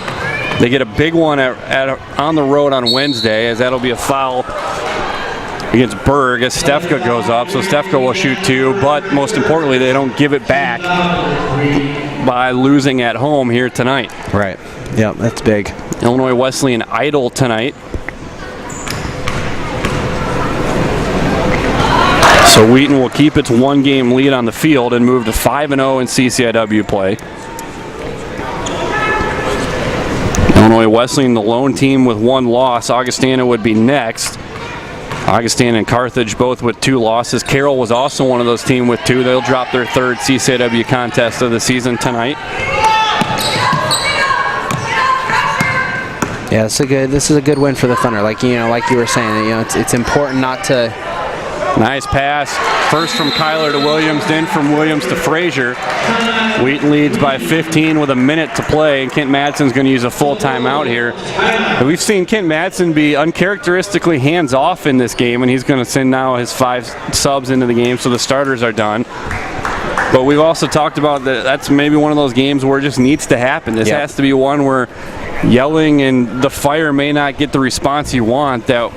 They get a big one on the road on Wednesday, as that'll be a foul against Berg as Stefka goes up. So Stefka will shoot 2, but most importantly, they don't give it back by losing at home here tonight. Right. Yep, that's big. Illinois Wesleyan idle tonight. So Wheaton will keep its one-game lead on the field and move to 5-0 in CCIW play. Illinois Wesleyan, the lone team with one loss. Augustana would be next. Augustana and Carthage both with 2 losses. Carroll was also one of those teams with 2. They'll drop their 3rd CCIW contest of the season tonight. Yeah, this is a good win for the Thunder. Like you were saying, it's important not to. Nice pass. First from Kyler to Williams, then from Williams to Frazier. Wheaton leads by 15 with a minute to play, and Kent Madsen's going to use a full timeout here. We've seen Kent Madsen be uncharacteristically hands-off in this game, and he's going to send now his 5 subs into the game, so the starters are done. But we've also talked about that's maybe one of those games where it just needs to happen. This has to be one where yelling and the fire may not get the response you want. That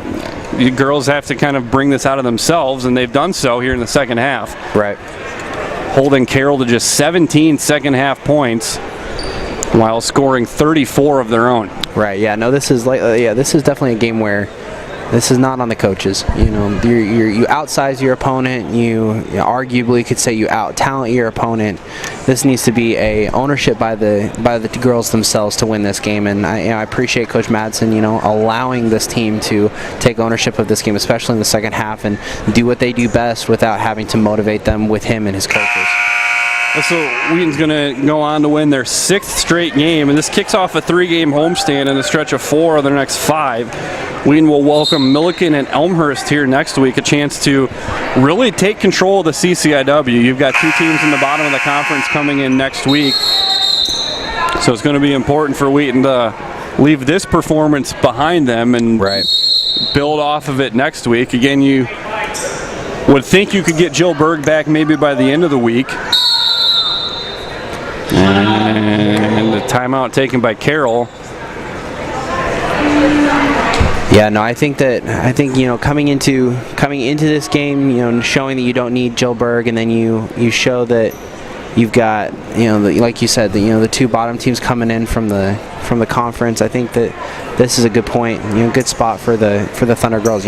the girls have to kind of bring this out of themselves, and they've done so here in the second half. Right. Holding Carroll to just 17 second half points while scoring 34 of their own. Right. Yeah. No. This is this is definitely a game where this is not on the coaches. You outsize your opponent. You arguably could say you out talent your opponent. This needs to be a ownership by the girls themselves to win this game. And I appreciate Coach Madsen, allowing this team to take ownership of this game, especially in the second half, and do what they do best without having to motivate them with him and his coaches. So Wheaton's going to go on to win their 6th straight game, and this kicks off a 3-game homestand in a stretch of 4 of their next 5. Wheaton will welcome Milliken and Elmhurst here next week, a chance to really take control of the CCIW. You've got 2 teams in the bottom of the conference coming in next week, so it's going to be important for Wheaton to leave this performance behind them and build off of it next week. Again, you would think you could get Jill Berg back maybe by the end of the week. And the timeout taken by Carroll. Yeah, no, I think coming into this game, showing that you don't need Jill Berg, and then you show that you've got, like you said, the 2 bottom teams coming in from the conference. I think that this is a good point, good spot for the Thunder girls.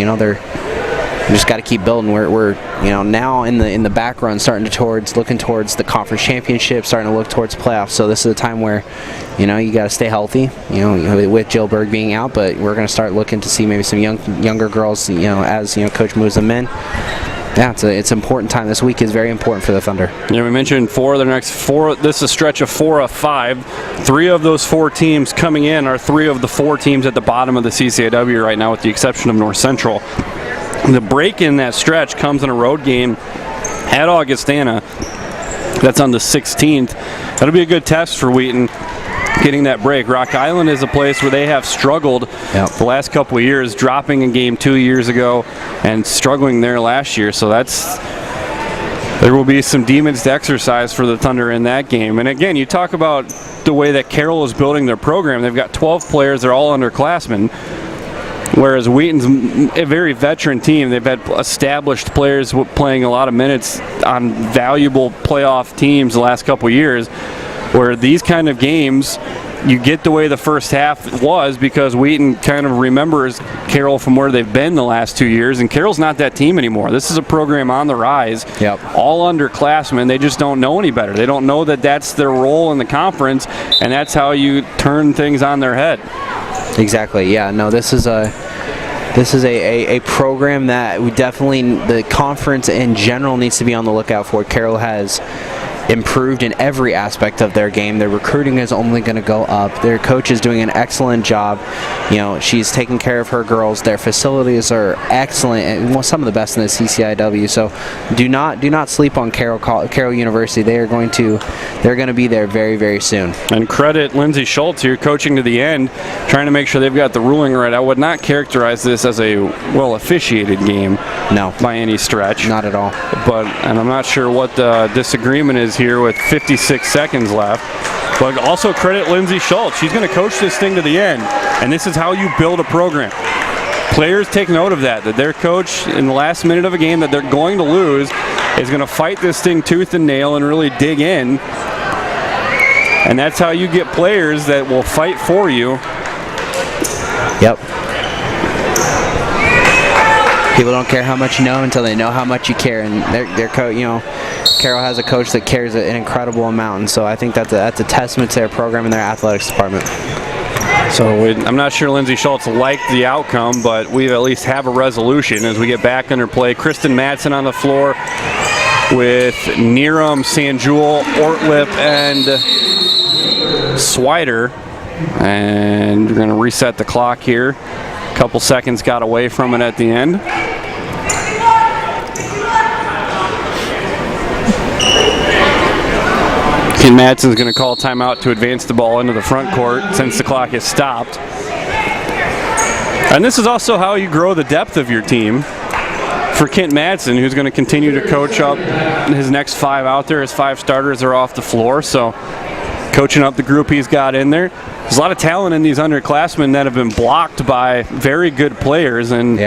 We just got to keep building. We're now in the back run, looking towards the conference championship, starting to look towards playoffs. So this is a time where, you got to stay healthy. With Jill Berg being out, but we're going to start looking to see maybe some younger girls. As Coach moves them in. Yeah, it's an important time. This week is very important for the Thunder. Yeah, we mentioned 4 of the next 4. This is a stretch of 4 of 5. 3 of those 4 teams coming in are 3 of the 4 teams at the bottom of the CCIW right now, with the exception of North Central. The break in that stretch comes in a road game at Augustana. That's on the 16th. That'll be a good test for Wheaton, getting that break. Rock Island is a place where they have struggled the last couple of years, dropping a game 2 years ago and struggling there last year. So there will be some demons to exercise for the Thunder in that game. And again, you talk about the way that Carroll is building their program. They've got 12 players. They're all underclassmen. Whereas Wheaton's a very veteran team. They've had established players playing a lot of minutes on valuable playoff teams the last couple of years, where these kind of games, you get the way the first half was because Wheaton kind of remembers Carroll from where they've been the last 2 years, and Carroll's not that team anymore. This is a program on the rise, all underclassmen. They just don't know any better. They don't know that that's their role in the conference, and that's how you turn things on their head. Exactly. Yeah. No. This is a program that the conference in general needs to be on the lookout for. Carroll has improved in every aspect of their game. Their recruiting is only going to go up. Their coach is doing an excellent job. She's taking care of her girls. Their facilities are excellent and some of the best in the CCIW. So do not sleep on Carroll University. They're going to be there very, very soon. And credit Lindsay Schultz here, coaching to the end, trying to make sure they've got the ruling right. I would not characterize this as a well officiated game. No, by any stretch. Not at all. And I'm not sure what the disagreement is here with 56 seconds left. But also credit Lindsay Schultz. She's going to coach this thing to the end, and this is how you build a program. Players take note of that their coach in the last minute of a game that they're going to lose is going to fight this thing tooth and nail and really dig in. And that's how you get players that will fight for you. Yep. People don't care how much you know until they know how much you care, and Carroll has a coach that cares an incredible amount, and so I think that's a testament to their program and their athletics department. So I'm not sure Lindsay Schultz liked the outcome, but we at least have a resolution as we get back under play. Kristen Madsen on the floor with Neerum, Sanjul, Ortlip, and Swider. And we're going to reset the clock here. A couple seconds got away from it at the end. Ken Madsen's going to call timeout to advance the ball into the front court since the clock has stopped. And this is also how you grow the depth of your team. For Kent Madsen, who's going to continue to coach up his next 5 out there. His 5 starters are off the floor, so coaching up the group he's got in there. There's a lot of talent in these underclassmen that have been blocked by very good players, and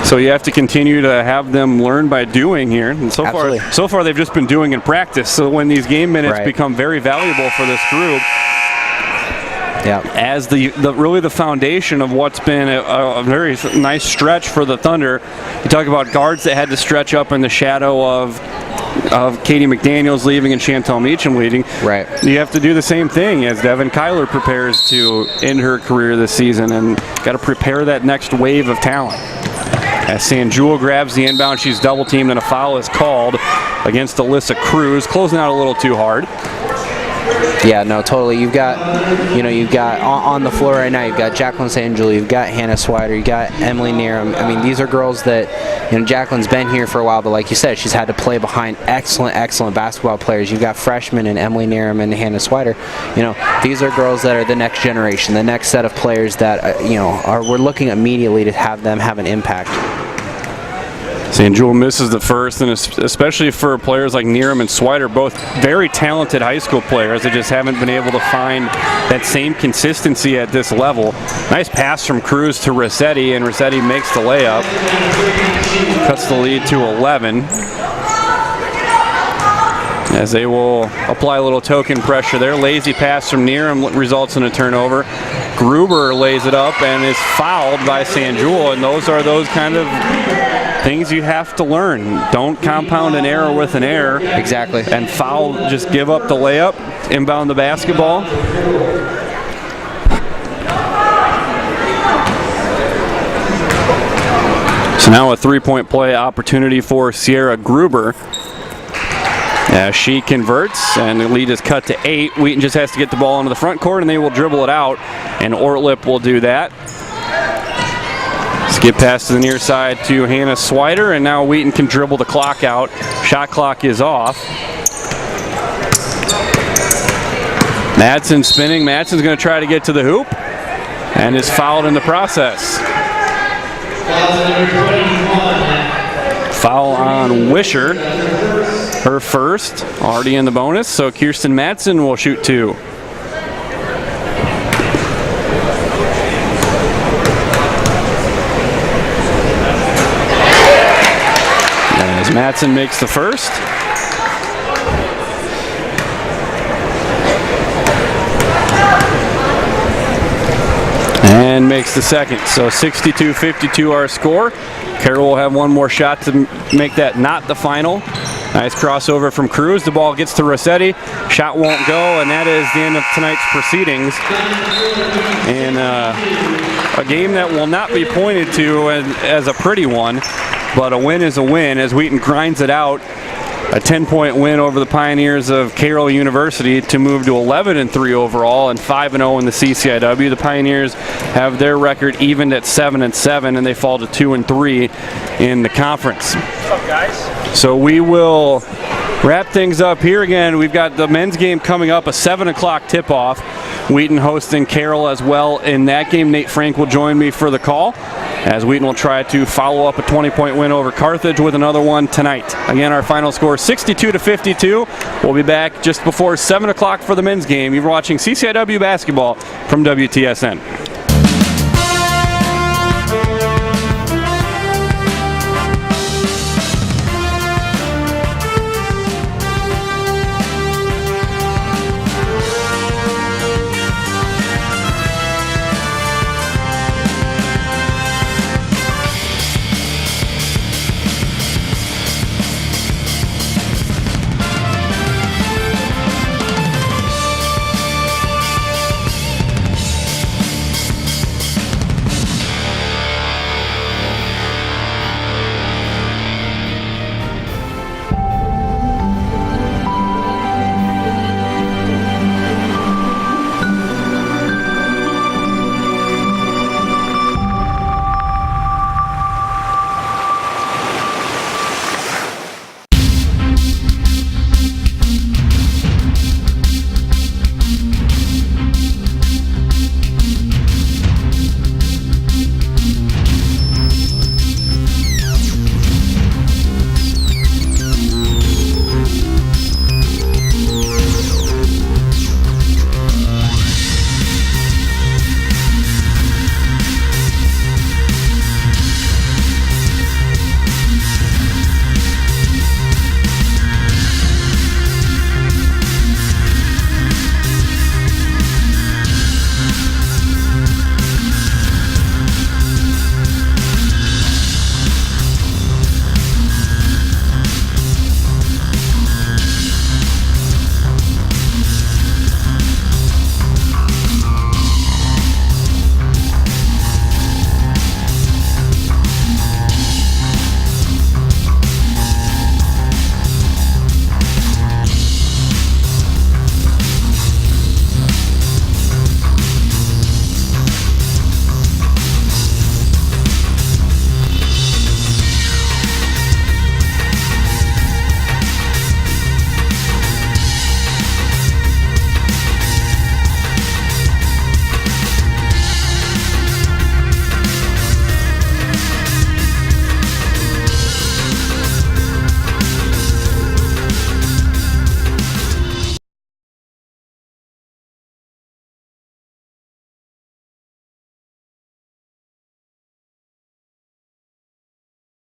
so you have to continue to have them learn by doing here. And so far they've just been doing in practice. So when these game minutes become very valuable for this group, as really the foundation of what's been a very nice stretch for the Thunder. You talk about guards that had to stretch up in the shadow of Katie McDaniels leaving and Chantel Meacham leading. Right. You have to do the same thing as Devin Kyler prepares to end her career this season, and got to prepare that next wave of talent. As Sanjul grabs the inbound, she's double teamed and a foul is called against Alyssa Cruz, closing out a little too hard. Yeah, no, totally. You've got on the floor right now, you've got Jacqueline Sanjul, you've got Hannah Swider, you've got Emily Neerum. I mean, these are girls that, Jacqueline's been here for a while, but like you said, she's had to play behind excellent basketball players. You've got freshmen in Emily Neerum and Hannah Swider. These are girls that are the next generation, the next set of players that, we're looking immediately to have them have an impact. Sanjul misses the first, and especially for players like Neerum and Swider, both very talented high school players that just haven't been able to find that same consistency at this level. Nice pass from Cruz to Rossetti, and Rossetti makes the layup. Cuts the lead to 11. As they will apply a little token pressure there. Lazy pass from Neerum results in a turnover. Gruber lays it up and is fouled by Sanjul, and those are those kind of things you have to learn. Don't compound an error with an error. Exactly. And foul, just give up the layup, inbound the basketball. So now a 3-point play opportunity for Sierra Gruber. As she converts, and the lead is cut to 8. Wheaton just has to get the ball into the front court, and they will dribble it out, and Ortlip will do that. Skip pass to the near side to Hannah Swider, and now Wheaton can dribble the clock out. Shot clock is off. Madsen spinning. Madsen's going to try to get to the hoop, and is fouled in the process. Foul on Wisher. Her first, already in the bonus, so Kirsten Madsen will shoot 2. As Madsen makes the first. And makes the second. So 62-52 our score. Carroll will have one more shot to make that not the final. Nice crossover from Cruz. The ball gets to Rossetti. Shot won't go, and that is the end of tonight's proceedings. And a game that will not be pointed to as a pretty one, but a win is a win as Wheaton grinds it out. A 10-point win over the Pioneers of Carroll University to move to 11-3 overall and 5-0 in the CCIW. The Pioneers have their record evened at 7-7, and they fall to 2-3 in the conference. What's up, guys? So we will wrap things up here again. We've got the men's game coming up, a 7 o'clock tip-off. Wheaton hosting Carroll as well in that game. Nate Frank will join me for the call as Wheaton will try to follow up a 20-point win over Carthage with another one tonight. Again, our final score 62-52. We'll be back just before 7 o'clock for the men's game. You're watching CCIW basketball from WTSN.